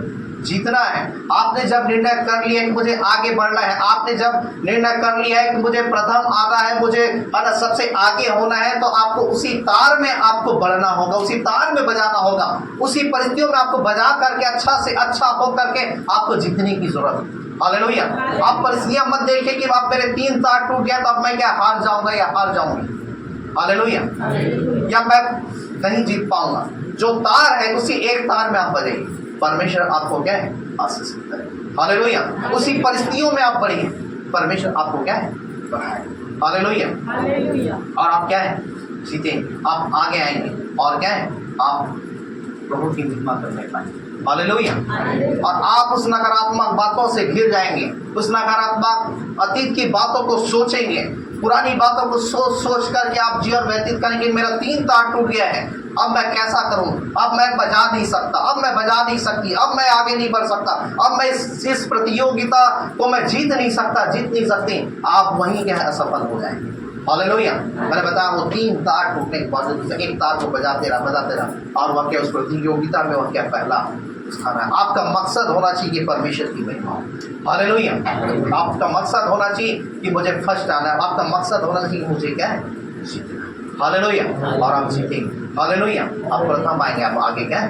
A: जीतना है, आपने जब निर्णय कर लिया कि मुझे आगे बढ़ना है, आपने जब निर्णय कर लिया है कि मुझे प्रथम आना है, मुझे सबसे आगे होना है, तो आपको उसी तार में आपको बढ़ना होगा, उसी तार में बजाना होगा, उसी परिस्थितियों में आपको बजा करके अच्छा से अच्छा हो करके आपको जीतने की जरूरत है। हालेलुया। आप परिस्थितियां मत देखिए कि आप मेरे 3 तार टूट गया तो अब मैं क्या हार जाऊंगा या हार जाऊंगी। हालेलुया। या मैं नहीं जीत पाऊंगा। जो तार है उसी एक तार में आप बजेंगे, परमेश्वर आपको क्या है आशीष करें। हालेलुया। उसी परिस्थितियों में आप बढ़िए, परमेश्वर आपको क्या है बढ़ाए। हालेलुया। और आप क्या है जीतेंगे, आप आगे आएंगे और क्या है आप प्रभु की महिमा करने पाएंगे। हालेलुया। और आप उस नकारात्मक बातों से घिर जाएंगे, उस नकारात्मक अतीत की बातों को सोचेंगे, पुरानी बातों को सोच करके आप जीवन व्यतीत करेंगे। मेरा 3 तार टूट गया है, अब मैं कैसा करूं, अब मैं बजा नहीं सकता, अब मैं बजा नहीं सकती, अब मैं आगे नहीं बढ़ सकता, अब मैं इस प्रतियोगिता को मैं जीत नहीं सकती। आप वहीं क्या है असफल हो जाएंगे। हालेलुया। मैंने बताया वो 3 तार टूटने के बाद एक तार को बजाते रहा और वह क्या उस प्रतियोगिता में वह क्या पहला स्थान है। आपका मकसद होना चाहिए कि परमेश्वर की महिमा हो। हालेलुया। आपका मकसद होना चाहिए कि मुझे फर्स्ट आना है, आपका मकसद होना चाहिए कि मुझे क्या है जीतना। हालेलुया। और आप जीतेंगे। हालेलुया। आप प्रथम आएंगे, आप आगे क्या है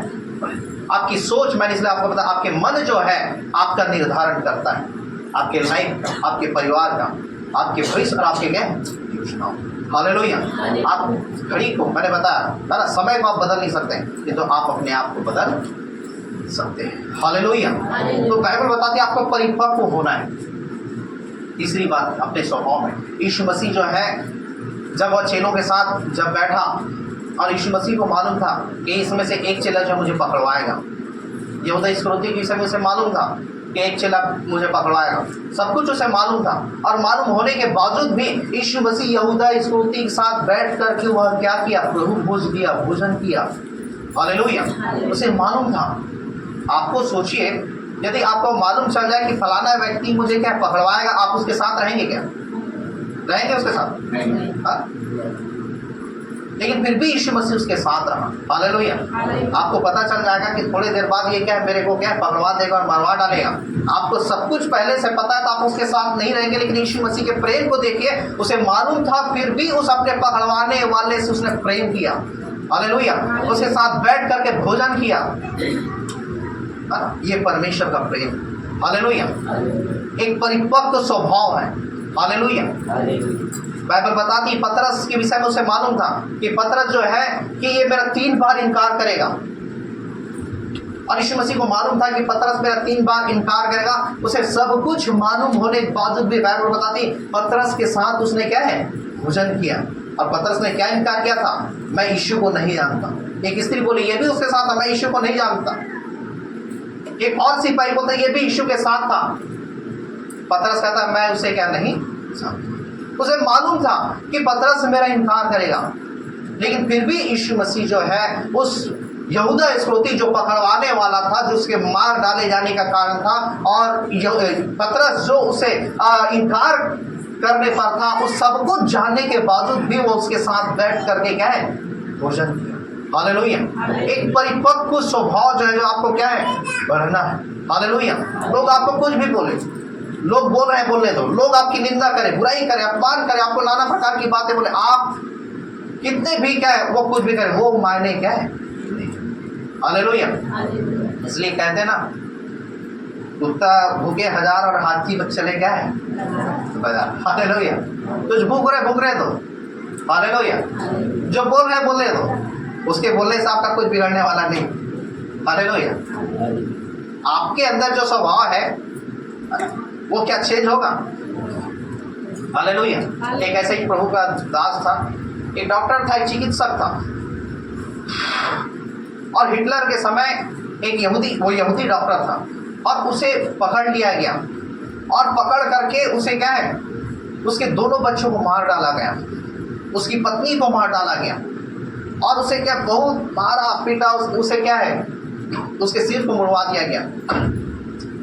A: आपकी सोच, मैंने इसलिए आपको बताया आपके मन जो है आपका निर्धारण करता है आपके लाइफ का, आपके परिवार का, आपके भविष्य और आपके क्या योजनाओं। हालेलुया। आप घड़ी को मैंने बताया ना, समय को आप बदल नहीं सकते किंतु आप अपने आप को बदल सकते हैं। हालेलुया। तो बाइबल बताती है आपको परिपक्व होना है। तीसरी बात अपने स्वभाव में, यीशु मसीह जो है जब वह चेलों के साथ जब बैठा और यीशु मसीह को मालूम था कि इसमें से एक चेला जो मुझे पकड़वाएगा, यहूदा इस्करियोती के विषय में उसे मालूम था कि एक चेला मुझे पकड़वाएगा, सब कुछ उसे मालूम था। और मालूम होने के बावजूद भी यीशु मसीह यहूदा इस्करियोती के साथ बैठ करके वह क्या किया, प्रभु भोजन किया। हालेलुया। उसे मालूम था। आपको सोचिए, यदि आपको मालूम चल जाए कि फलाना व्यक्ति मुझे क्या पकड़वाएगा, आप उसके साथ रहेंगे क्या? रहेंगे उसके साथ? लेकिन फिर भी यीशु मसीह उसके साथ रहा। हालेलुया। आपको पता चल जाएगा कि थोड़ी देर बाद ये क्या है मेरे को क्या पकड़वा देगा और मरवा डालेगा। आपको सब कुछ पहले से पता है तो आप उसके साथ नहीं रहेंगे। लेकिन यीशु मसीह के प्रेम को देखिए, उसे मालूम था फिर भी उस अपने पकड़वाने वाले से उसने प्रेम किया। हालेलुया। उसके साथ बैठ करके भोजन किया। ये परमेश्वर का प्रेम। हालेलुया। एक परिपक्व स्वभाव है। हालेलुया। बाइबल बताती है पतरस के विषय में उसे मालूम था कि पतरस जो है कि ये मेरा 3 बार इनकार करेगा। और यीशु मसीह को मालूम था कि पतरस मेरा 3 बार इनकार करेगा। उसे सब कुछ मालूम होने के बावजूद भी बाइबल बताती पतरस के साथ उसने क्या है भोजन किया। और पतरस ने क्या इनकार किया था? मैं यीशु को नहीं जानता। एक स्त्री बोली ये भी उसके साथ था, मैं यीशु को नहीं जानता। एक और सिपाही बोलता ये भी यीशु के साथ था। पतरस कहता मैं उसे क्या नहीं जानता। उसे मालूम था कि पतरस मेरा इनकार करेगा, लेकिन फिर भी यीशु मसीह जो है उस यहूदा इस्करियोती जो पकड़वाने वाला था, जो उसके मार डाले जाने का कारण था, और पतरस जो उसे इनकार करने पर था, उस सब कुछ जानने के बावजूद भी वो उसके साथ बैठ करके क्या है भोजन किया। हालेलुया। एक परिपक्व स्वभाव जो है जो आपको क्या है बढ़ना है। हालेलुया। लोग आपको कुछ भी बोले, लोग बोल रहे हैं बोलने दो, लोग आपकी निंदा करें, बुराई करें, अपमान करें, आपको नाना प्रकार की बातें बोले, आप कितने भी क्या है वो कुछ भी करें, वो मायने क्या है। हालेलुया। इसलिए कहते हैं ना कुत्ता भूखे 1000 और हाथी पर चले क्या है बाजार। हालेलुया। कुछ भूख रहे तो हालेलुया। जो बोल रहे बोलने दो, उसके बोलने से आपका कुछ बिगड़ने वाला नहीं। हालेलुया। आपके अंदर जो स्वभाव है वो क्या चेंज होगा। हालेलुया। एक ऐसे ही प्रभु का दास था, एक डॉक्टर था, एक चिकित्सक था, और हिटलर के समय एक यहूदी डॉक्टर था, और उसे पकड़ लिया गया, और पकड़ करके उसे क्या है उसके दोनों बच्चों को मार डाला गया, उसकी पत्नी को मार डाला गया, और उसे क्या बहुत मारा पीटा, उसे क्या है उसके सिर को मुड़वा दिया गया।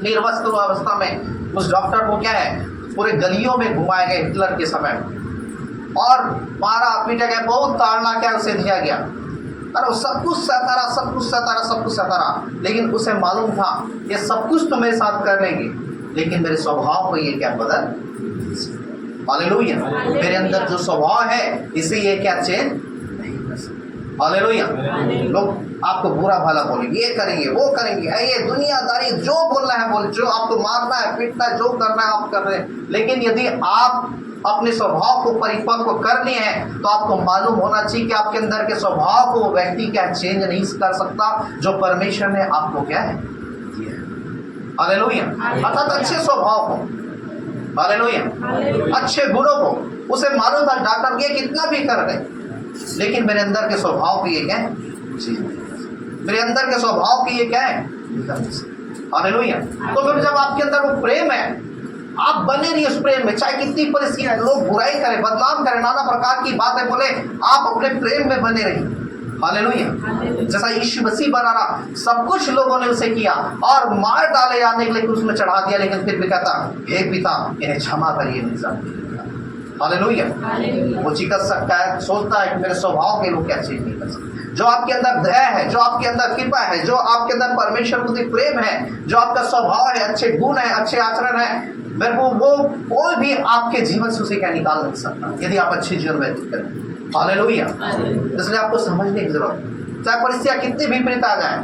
A: निर्वस्त्र अवस्था में उस डॉक्टर को क्या है पूरे गलियों में घुमाए गए हिटलर के समय, और मारा पीटा गया, बहुत ताड़ना क्या उसे दिया गया। अरे वो सब कुछ सहता रहा, सब कुछ सहता रहा, सब कुछ सहता रहा, लेकिन उसे मालूम था ये सब कुछ तो मेरे साथ कर लेंगे, लेकिन मेरे स्वभाव को ये क्या बदल, हालेलुया, मेरे अंदर जो स्वभाव है इसे ये क्या चेंज नहीं कर सकता। हालेलुया। लोग आपको बुरा भला बोलेंगे, ये करेंगे, वो करेंगे, ये दुनियादारी, जो बोलना है बोल, जो आपको मारना है, पीटना है, जो करना है आप कर रहे हैं, लेकिन यदि आप अपने स्वभाव को परिपक्व कर लिए हैं तो आपको मालूम होना चाहिए कि आपके अंदर के स्वभाव को वो व्यक्ति क्या चेंज नहीं कर सकता जो परमेश्वर ने आपको क्या है दिया है। हालेलुया। अर्थात अच्छे स्वभाव को, हालेलुया, अच्छे गुणों को उसे मालूम था डॉक्टर ये कितना भी कर रहे, लेकिन मेरे अंदर के स्वभाव की ये क्या है, मेरे अंदर के स्वभाव की ये क्या है, हालेलुया। तो फिर जब आपके अंदर वो प्रेम है, आप बने रहिए उस प्रेम में, चाहे कितनी परिस्थितियां लोग बुराई करें, बदनाम करें, नाना प्रकार की बातें बोले, आप अपने प्रेम में बने रहिए। हालेलुया। जैसा यीशु मसीह बना रहा, सब कुछ लोगों ने उसे किया और मार डाले जाने के लिए उसमें चढ़ा दिया, लेकिन फिर भी कहता हे पिता इन्हें क्षमा करिए, नहीं जानते। हालेलुया। वो चिकन सकता है, सोचता है कि मेरे स्वभाव के लोग क्या चीज नहीं कर सकते। जो आपके अंदर दया है, जो आपके अंदर कृपा है, जो आपके अंदर परमेश्वर प्रति प्रेम है, जो आपका स्वभाव है, अच्छे गुण है, अच्छे आचरण है, मेरे को वो कोई भी आपके जीवन से उसे क्या निकाल नहीं सकता यदि आप अच्छे जीवन व्यतीत करें। हालेलुया। इसलिए आपको समझने की जरूरत है, चाहे परिस्थितियां कितनी विपरीत आ जाए,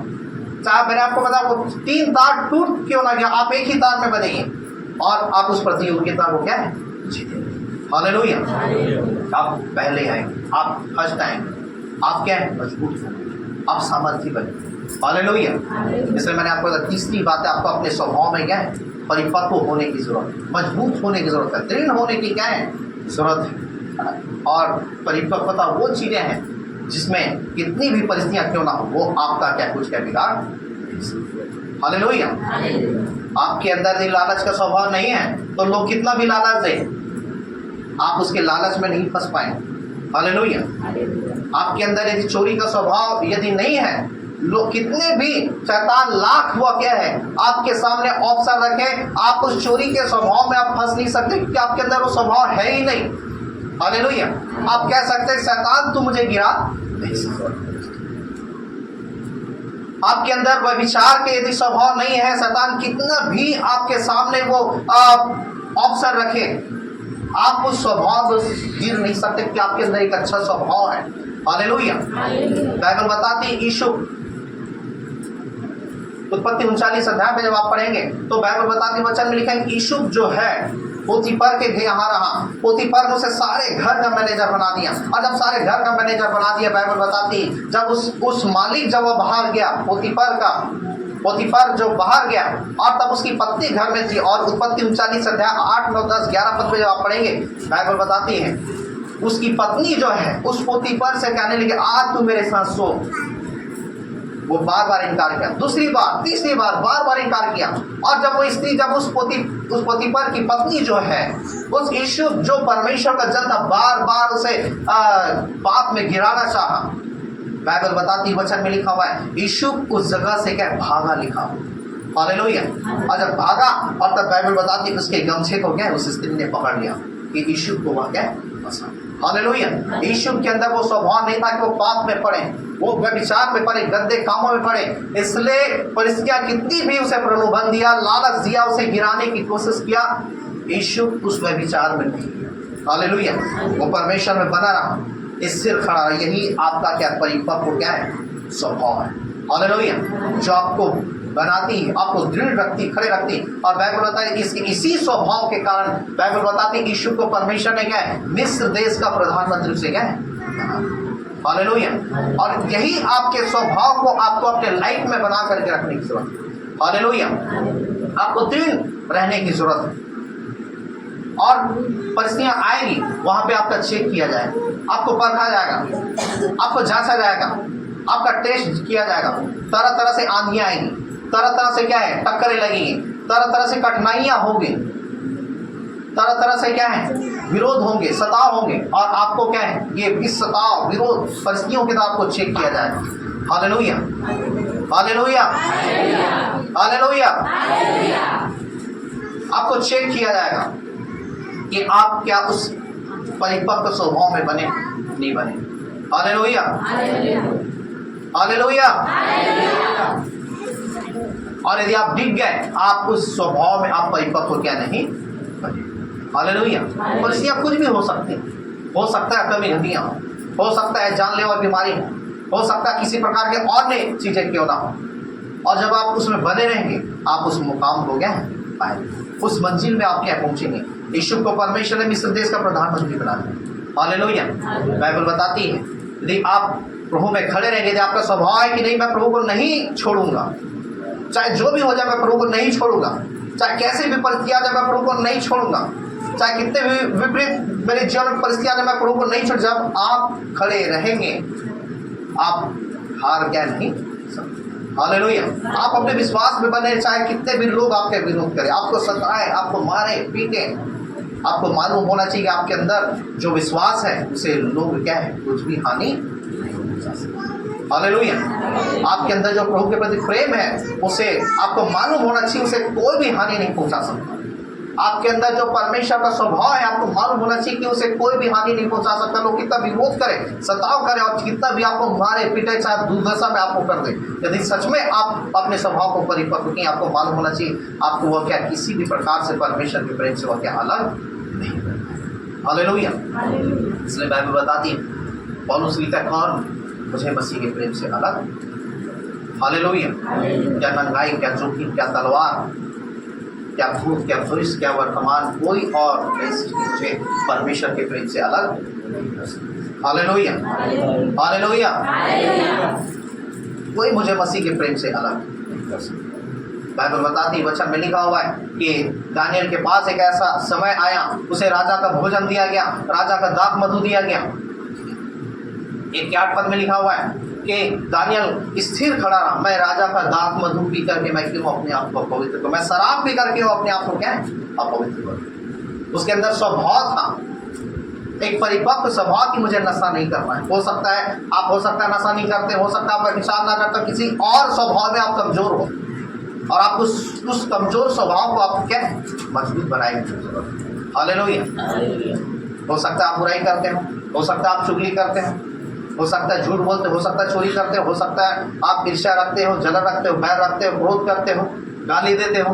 A: चाहे मैंने आपको बताया वो 3 तार टूट क्यों ना गया, आप एक ही तार में बनेंगे और आप उस प्रतियोगिता को क्या है जीतेंगे। हालेलुया। आप पहले आएंगे, आप फर्स्ट आएंगे, आप क्या है मजबूत होंगे, आप सामर्थ्य बनेंगे। हालेलुया। इसलिए मैंने आपको बताया तीसरी बात है, आपको अपने स्वभाव में क्या है परिपक्व होने की जरूरत है, मजबूत होने की जरूरत है, दृढ़ होने की क्या है जरूरत है। और परिपक्वता वो चीजें हैं जिसमें कितनी भी परिस्थितियां क्यों ना हो वो आपका क्या कुछ क्या बिगाड़। हालेलुया। आपके अंदर यदि लालच का स्वभाव नहीं है तो लोग कितना भी लालच दे, आप उसके लालच में नहीं फंस पाएंगे। हालेलुया। आपके अंदर यदि चोरी का स्वभाव यदि नहीं है, लोग कितने भी शैतान लाख हुआ क्या है आपके सामने ऑप्शन रखे, आप उस चोरी के स्वभाव में आप फंस नहीं सकते क्योंकि आपके अंदर वो स्वभाव है ही नहीं। हालेलुया। आप कह सकते हैं शैतान तू मुझे गिरा नहीं सकता। आपके अंदर व्यभिचार के यदि स्वभाव नहीं है, शैतान कितना भी आपके सामने वो ऑप्शन रखे, आप उस स्वभाव को गिर नहीं सकते कि आपके अंदर एक अच्छा स्वभाव है। हालेलुया। बाइबल बताती है यीशु उत्पत्ति 39 अध्याय में जब आप पढ़ेंगे तो बाइबल बताती वचन में लिखा है यीशु जो है पोतीफर के यहाँ रहा, पोतीफर ने उसे सारे घर का मैनेजर बना दिया, और जब सारे घर का मैनेजर बना दिया बाइबल बताती जब उस मालिक जब वो बाहर गया, पोतीफर जो बाहर गया और तब उसकी पत्नी घर में थी, और उत्पत्ति 39 अध्याय 8, 9, 10, 11 पद में जब आप पढ़ेंगे बाइबल बताती है उसकी पत्नी जो है उस पोतीफर से कहने लगी आज तू मेरे साथ सो। वो बार बार इनकार किया, दूसरी बार तीसरी बार बार बार इनकार किया, और जब वो स्त्री जब उस पोतीफर की पत्नी जो है उस यीशु जो परमेश्वर का जन था बार बार उसे पाप में गिराना चाहा, बाइबल बताती वचन में लिखा हुआ है यीशु उस जगह से क्या भागा लिखा। हालेलुया। और जब भागा और तब बाइबल बताती उसके गमछे को क्या उस स्त्री ने पकड़ लिया कि यीशु को वह क्या फंसा। हालेलुया। यीशु के अंदर वो स्वभाव नहीं था कि वो पाप में पड़े, वो व्यभिचार में पड़े, गंदे कामों में पड़े, इसलिए परिस्थितियां कितनी भी उसे प्रलोभन दिया, लालच दिया, उसे गिराने की कोशिश किया, यीशु उस व्यभिचार में नहीं गया। हालेलुया। वो परमेश्वर में बना रहा, इस सिर खड़ा रहा। यही आपका क्या परिपक्व क्या है स्वभाव है। हालेलुया। जो आपको बनाती, आपको दृढ़ रखती, खड़े रखती। और बाइबल बताती है इसी स्वभाव के कारण बाइबल बताती है यीशु को परमेश्वर ने क्या है मिस्र देश का प्रधानमंत्री से क्या है। हालेलुया। और यही आपके स्वभाव को आपको अपने लाइफ में बना करके रखने की जरूरत है। हालेलुया। आपको दृढ़ रहने की जरूरत है, और परिस्थितियां आएंगी वहां पे आपका चेक किया जाएगा, आपको परखा जाएगा, आपको जांचा जाएगा, आपका टेस्ट किया जाएगा। तरह तरह से आंधियां आएंगी, तरह तरह से क्या है टक्करें लगेंगी, तरह तरह से कठिनाइयां होंगी, तरह तरह से क्या है विरोध होंगे, सताव होंगे, और आपको क्या है ये इस सताव विरोध परिस्थितियों के साथ आपको चेक किया जाएगा। हालेलुया। हालेलुया। हालेलुया। आपको चेक किया जाएगा कि आप क्या उस परिपक्व स्वभाव में बने नहीं बने। हालेलुया। हालेलुया। और यदि आप डिग गए, आप उस स्वभाव में आप परिपक्व क्या नहीं बने। हालेलुया। परिस्थितियां कुछ भी हो सकती हैं, हो सकता है कमी घटियां हो सकता है जानलेवा बीमारी हो सकता है किसी प्रकार के और नई चीजें क्यों ना हो, और जब आप उसमें बने रहेंगे आप उस मुकाम को क्या पाएंगे, उस मंजिल में आप क्या पहुंचेंगे। यीशु को परमेश्वर ने मिस्र देश का प्रधानमंत्री बना दिया। हालेलुया। बाइबल बताती है यदि आप प्रभु में खड़े रहेंगे, यदि आपका स्वभाव है कि नहीं मैं प्रभु को नहीं छोड़ूंगा, चाहे जो भी हो जाए मैं प्रभु को नहीं छोड़ूंगा, चाहे कैसे भी परिस्थिति आ जाए मैं प्रभु को नहीं छोड़ूंगा, चाहे कितने भी विपरीत मेरे जीवन में परिस्थिति आ जाए मैं प्रभु को नहीं छोड़। जब आप खड़े रहेंगे आप हार क्या नहीं सकते। हालेलुया। आप अपने विश्वास में बने, चाहे कितने भी लोग आपके विरोध करें, आपको सताए, आपको मारे पीटे, आपको मालूम होना चाहिए कि आपके अंदर जो विश्वास है उसे लोग क्या है कुछ भी हानि नहीं पहुंचा सकते। हालेलुया। आपके अंदर जो प्रभु के प्रति प्रेम है उसे आपको मालूम होना चाहिए उसे कोई भी हानि नहीं पहुंचा सकता। आपके अंदर जो परमेश्वर का स्वभाव है आपको मालूम होना चाहिए कि उसे कोई भी हानि नहीं पहुंचा सकता। लोग कितना विरोध करे, सताव करे और कितना भी आपको मारे पीटे, चाहे दुर्दशा में आपको कर दे, यदि सच में आप अपने स्वभाव को परिपक्व किए, आपको मालूम होना चाहिए आपको वह क्या किसी भी प्रकार से परमेश्वर के प्रेम से वह क्या अलग नहीं करता है। हालेलुया। इसलिए बाइबल बताती है, पौलुस लिखता है कौन मुझे मसीह के प्रेम से अलग। हालेलुया। क्या नंगाई, क्या जोखिम, क्या तलवार, क्या भूत, क्या भविष्य, क्या वर्तमान, कोई और मुझे परमेश्वर के प्रेम से अलग नहीं कर सकता। हालेलुया। हालेलुया। कोई मुझे मसीह के प्रेम से अलग नहीं कर सकता। बाइबल बताती वचन में लिखा हुआ है कि दानियल के पास एक ऐसा समय आया, उसे राजा का भोजन दिया गया, राजा का दाख मधु दिया गया। 1 पद में लिखा हुआ है कि दानियल स्थिर खड़ा रहा, मैं राजा का दाख मधु पी करके मैं क्यों अपने आप को पवित्र करूं, मैं शराब पी करके अपने आप को क्या है अपवित्र करूं। उसके अंदर स्वभाव था, एक परिपक्व स्वभाव की मुझे नशा नहीं करना है। हो सकता है आप हो सकता है नशा नहीं करते, हो सकता है आप हिसाब ना करते, किसी और स्वभाव में आप कमजोर हो और आप उस कमजोर स्वभाव को आप क्या मजबूत बनाएंगे। हालेलुया। हो सकता है आप बुराई करते हो सकता है आप चुगली करते हो सकता है झूठ बोलते हो सकता है चोरी करते हो सकता है आप ईर्ष्या रखते हो, जलन रखते हो, बैर रखते हो, क्रोध करते हो, गाली देते हो,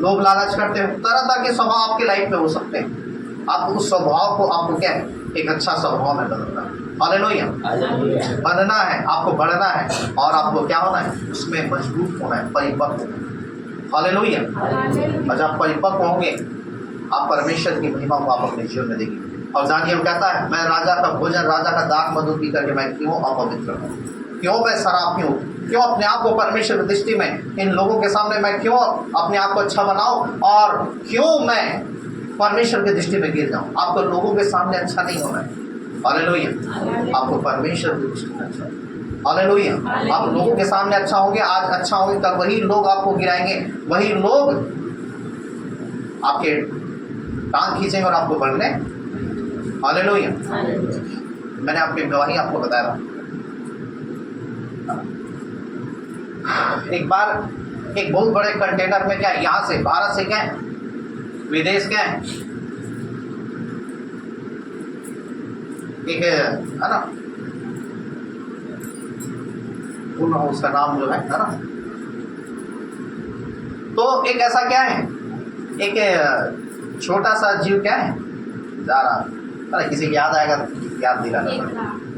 A: लोभ लालच करते हो, तरह तरह के स्वभाव आपकी लाइफ में हो सकते हैं। आप उस स्वभाव को आपको क्या है एक अच्छा स्वभाव में बदलना है। हालेलुया। बनना है, आपको बढ़ना है और आपको क्या होना है उसमें मजबूत होना है, परिपक्व होना है। हालेलुया। और जब परिपक्व होंगे आप परमेश्वर की महिमा को आप अपने जीवन में देखेंगे। और दानियल कहता है मैं राजा का भोजन, राजा का दाख मधु पी करके मैं क्यों अपवित्र हूँ, क्यों मैं शराब पीऊँ, क्यों अपने आप को परमेश्वर की दृष्टि में इन लोगों के सामने मैं क्यों अपने आप को अच्छा बनाऊं और क्यों मैं परमेश्वर की दृष्टि में गिर जाऊं। आपको लोगों के सामने अच्छा नहीं होना है। हालेलुया। आपको परमेश्वर की दृष्टि में अच्छा, हालेलुया। आप लोगों के सामने अच्छा होंगे, आज अच्छा होंगे, कल वही लोग आपको गिराएंगे, वही लोग आपके टांग खींचेंगे और आपको बढ़ने। हालेलुया। मैंने आपकी गवाही आपको बताया था। एक बार एक बहुत बड़े कंटेनर में क्या है, यहाँ से भारत से क्या है विदेश क्या है, एक है ना भूल रहा हूँ उसका नाम जो है ना, तो एक ऐसा क्या है एक छोटा सा जीव क्या है जा रहा, अरे किसी की याद आएगा तो याद दिलाना।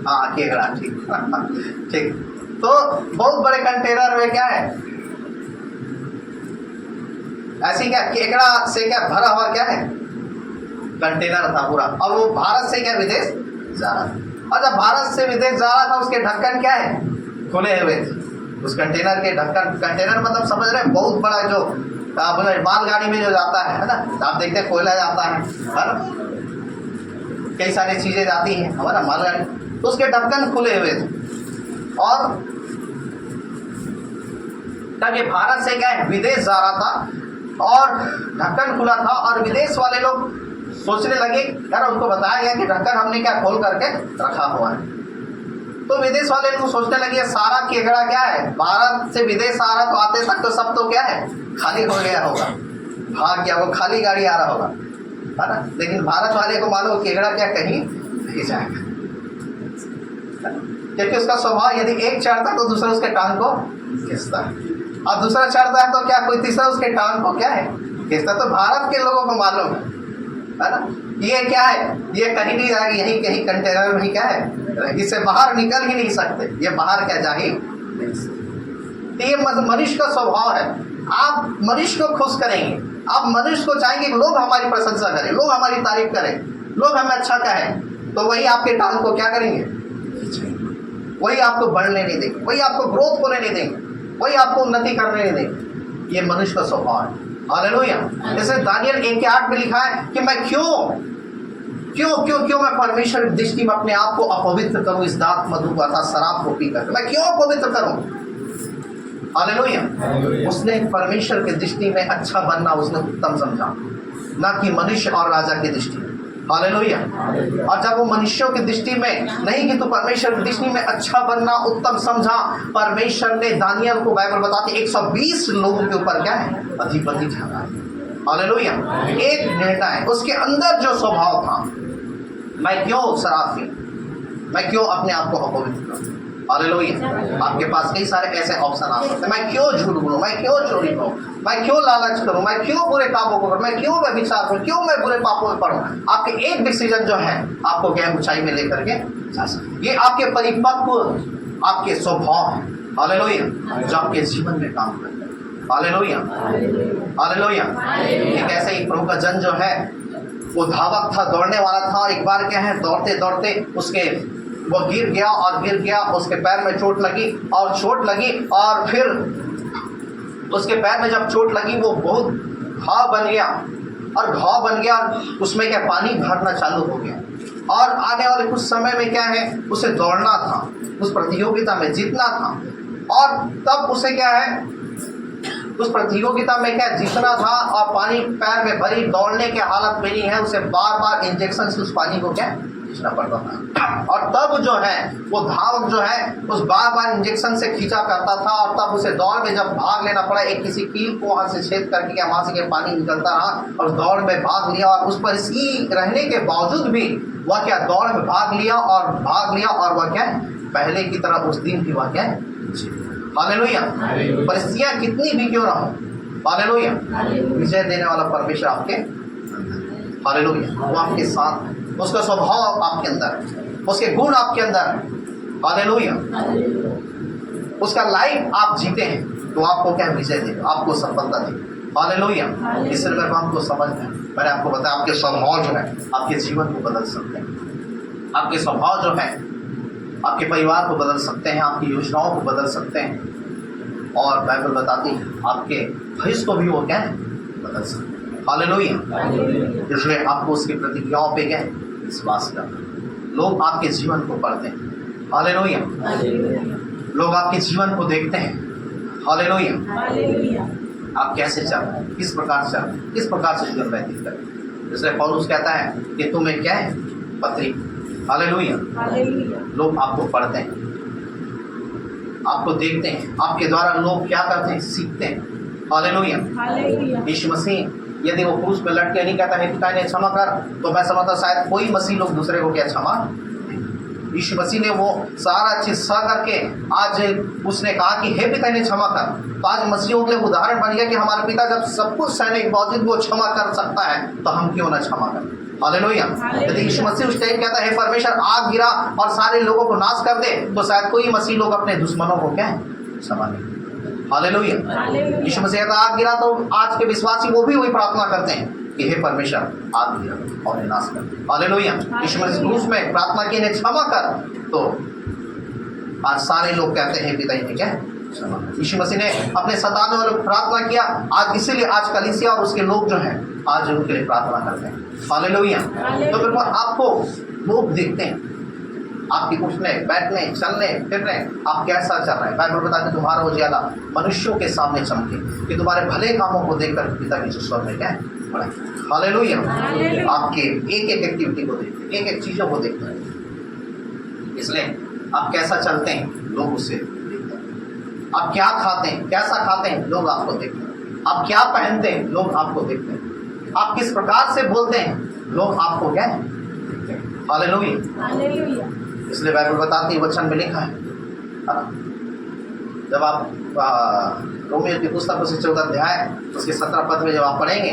A: हाँ केकड़ा, ठीक ठीक। तो बहुत बड़े कंटेनर में क्या है ऐसी क्या केकड़ा से क्या भरा हुआ क्या है कंटेनर था पूरा, और वो भारत से क्या विदेश जा रहा था। और जब भारत से विदेश जा रहा था उसके ढक्कन क्या है खुले हुए थे। उस कंटेनर के ढक्कन, कंटेनर मतलब समझ रहे बहुत बड़ा जो मालगाड़ी में जो जाता है ना, आप देखते हैं कोयला जाता है ना, कई सारी चीजें जाती हैं हमारा मालगाड़ी, तो उसके ढक्कन खुले हुए थे। और तब ये भारत से क्या है विदेश जा रहा था और ढक्कन खुला था, और विदेश वाले लोग सोचने लगे यार उनको बताया गया कि ढक्कन हमने क्या खोल करके रखा हुआ है। तो विदेश वाले लोग सोचने लगे सारा केकड़ा क्या है भारत से विदेश आ रहा, तो आते तक तो सब तो क्या है खाली हो गया होगा, भाग गया, वो खाली गाड़ी आ रहा होगा है ना। लेकिन भारत वाले को मालूम केकड़ा क्या कहीं नहीं जाएगा। क्योंकि उसका स्वभाव यदि एक चढ़ता तो दूसरा उसके टांग को खींचता है, और दूसरा चढ़ता है तो क्या कोई तीसरा उसके टांग को क्या है खींचता। तो भारत के लोगों को मालूम है ना, ये क्या है, ये कहीं नहीं जाएगी, यहीं कहीं कंटेनर में ही क्या है, इससे बाहर निकल ही नहीं सकते, ये बाहर क्या जा ही नहीं सकते। ये मनुष्य का स्वभाव है। आप मनुष्य को खुश करेंगे, आप मनुष्य को चाहेंगे लोग हमारी प्रशंसा करें, लोग हमारी तारीफ करें, लोग हमें अच्छा कहें, तो वही आपके टांग को क्या करेंगे, वही आपको बढ़ने नहीं देंगे, वही आपको ग्रोथ होने नहीं देंगे, वही आपको उन्नति करने नहीं देंगे। ये मनुष्य का स्वभाव है। हालेलुया। जैसे दानियल 1:8 में लिखा है कि मैं क्यों मैं परमेश्वर की दृष्टि में अपने आप को अपवित्र करूं, इस दाख मधु अर्थात शराब को पीकर मैं क्यों अपवित्र करूं। हालेलुया। उसने परमेश्वर की दृष्टि में अच्छा बनना उसने उत्तम समझा, ना कि मनुष्य और राजा की दृष्टि में। हालेलुया। और जब वो मनुष्यों की दृष्टि में नहीं कि तो परमेश्वर की दृष्टि में अच्छा बनना उत्तम समझा, परमेश्वर ने दानियल को बाइबल बताती 120 लोगों के ऊपर क्या है, अधिपति ठहराया। हालेलुया। एक निर्णय उसके अंदर जो स्वभाव था, मैं क्यों शराब पीऊं, मैं क्यों अपने आप को अपवित्र करूं। हालेलुया। आपके पास कई सारे ऐसे ऑप्शन आ सकते हैं, मैं क्यों झूठ बोलूं, मैं क्यों चोरी करूं, मैं क्यों लालच करूं, मैं क्यों बुरे कामों को करूं, मैं क्यों व्यभिचार करूं, क्यों मैं बुरे पापों में पड़ूं। आपके एक डिसीजन जो है आपको क्या ऊंचाई में लेकर के जा सकते, ये आपके परिपक्व आपके स्वभाव है। हालेलुया। जो आपके जीवन में काम करते हैं। हालेलुया। हालेलुया। एक ऐसे ही प्रभु का जन जो है वो धावक था, दौड़ने वाला था। एक बार क्या है, दौड़ते दौड़ते वो गिर गया, उसके पैर में चोट लगी और फिर उसके पैर में जब चोट लगी वो बहुत घाव बन गया और उसमें क्या पानी भरना चालू हो गया। और आने वाले कुछ समय में क्या है, उसे दौड़ना था, उस प्रतियोगिता में जीतना था। और तब उसे क्या है, उस प्रतियोगिता में क्या जीतना था और पानी पैर में भरी, दौड़ने की हालत में नहीं है, उसे बार बार इंजेक्शन से उस पानी को क्या खींचना पड़ता था। और तब जो है वो धावक जो है उस बार बार इंजेक्शन से खींचा करता था। और तब उसे दौड़ में जब भाग लेना पड़ा, एक किसी कील को वहां से छेद करके क्या वहां से क्या पानी निकलता रहा और दौड़ में भाग लिया। और उस पर इसकी रहने के बावजूद भी वह क्या दौड़ में भाग लिया और वह क्या पहले की तरह उस दिन भी वह क्या। हालेलुया। परिस्थितियां कितनी भी क्यों ना हो, हालेलुया, विजय देने वाला परमेश्वर आपके, हालेलुया, वो आपके साथ है। उसका स्वभाव आपके अंदर है, उसके गुण आपके अंदर है। हालेलुया। उसका लाइफ आप जीते हैं तो आपको क्या विजय देगा, आपको सफलता देगा। हालेलुया। इसलिए अगर हमको समझना है, मैंने आपको बताया आपके स्वभाव जो है आपके जीवन को बदल सकते हैं। आपके स्वभाव जो है आपके परिवार को बदल सकते हैं, आपकी योजनाओं को बदल सकते हैं। और बाइबल बताती है आपके भविष्य को भी वो क्या है बदल सकते हैं। हालेलुया। इसलिए आपको उसकी प्रतिक्रियाओं पे क्या विश्वास करना। लोग आपके जीवन को पढ़ते हैं। हालेलुया। लोग आपके जीवन को देखते हैं। हालेलुया। आप कैसे चल रहे हैं, किस प्रकार से चल रहे हैं, किस प्रकार से जीवन व्यतीत करें। इसलिए पौलुस कहता है कि तुम्हें क्या है पत्री। हालेलुया। लोग आपको पढ़ते हैं, आपको देखते हैं, आपके द्वारा लोग क्या करते हैं सीखते हैं। हालेलुया। यीशु मसीह यदि वो क्रूस पे लटके नहीं कहता है पिता ने क्षमा कर, तो मैं समझता शायद कोई मसीह लोग दूसरे को क्या क्षमा। यीशु मसीह ने वो सारा चीज सह करके आज उसने कहा कि हे पिता ने क्षमा कर। तो आज मसीहों के लिए उदाहरण बन गया कि हमारे पिता जब सब कुछ सहने के बावजूद वो क्षमा कर सकता है तो हम क्यों ना क्षमा करें। हालेलुया। यदि यीशु मसीह उस टाइम कहता है परमेश्वर आग गिरा और सारे लोगों को नाश कर दे, तो शायद कोई मसीह लोग अपने दुश्मनों को क्या क्षमा नहीं। हालेलुया। यीशु मसीह का आग गिरा तो आज के विश्वासी वो भी वही प्रार्थना करते हैं कि हे परमेश्वर आग गिरा और नाश कर दे। हालेलुया। यीशु मसीह क्रूस में प्रार्थना की इन्हें क्षमा कर, तो आज सारे लोग कहते हैं पिता ने क्या क्षमा। यीशु मसीह ने अपने सताने वालों को प्रार्थना किया, आज इसीलिए आज कलीसिया और उसके लोग जो हैं आज उनके लिए प्रार्थना करते हैं। हालेलुया। तो फिर आपको लोग देखते हैं, आपके उठने बैठने चलने फिरने आप कैसा चल रहे हैं। बाइबल बताते हैं तुम्हारा उजियाला मनुष्यों के सामने चमके कि तुम्हारे भले कामों को देखकर पिता की स्वर में क्या बढ़े। हालेलुया। आपके एक एक एक्टिविटी को देखते हैं, एक एक चीजों को देखते हैं। इसलिए आप कैसा चलते हैं लोग उसे देखते हैं। आप क्या खाते हैं, कैसा खाते हैं लोग आपको देखते हैं। आप क्या पहनते हैं लोग आपको देखते हैं। आप किस प्रकार से बोलते हैं लोग आपको क्या देखते हैं। हालेलुया। इसलिए बाइबल बताती है, वचन में लिखा है ना? जब आप रोमियो की पुस्तक उसके 14 अध्याय उसके 17 पद में जब आप पढ़ेंगे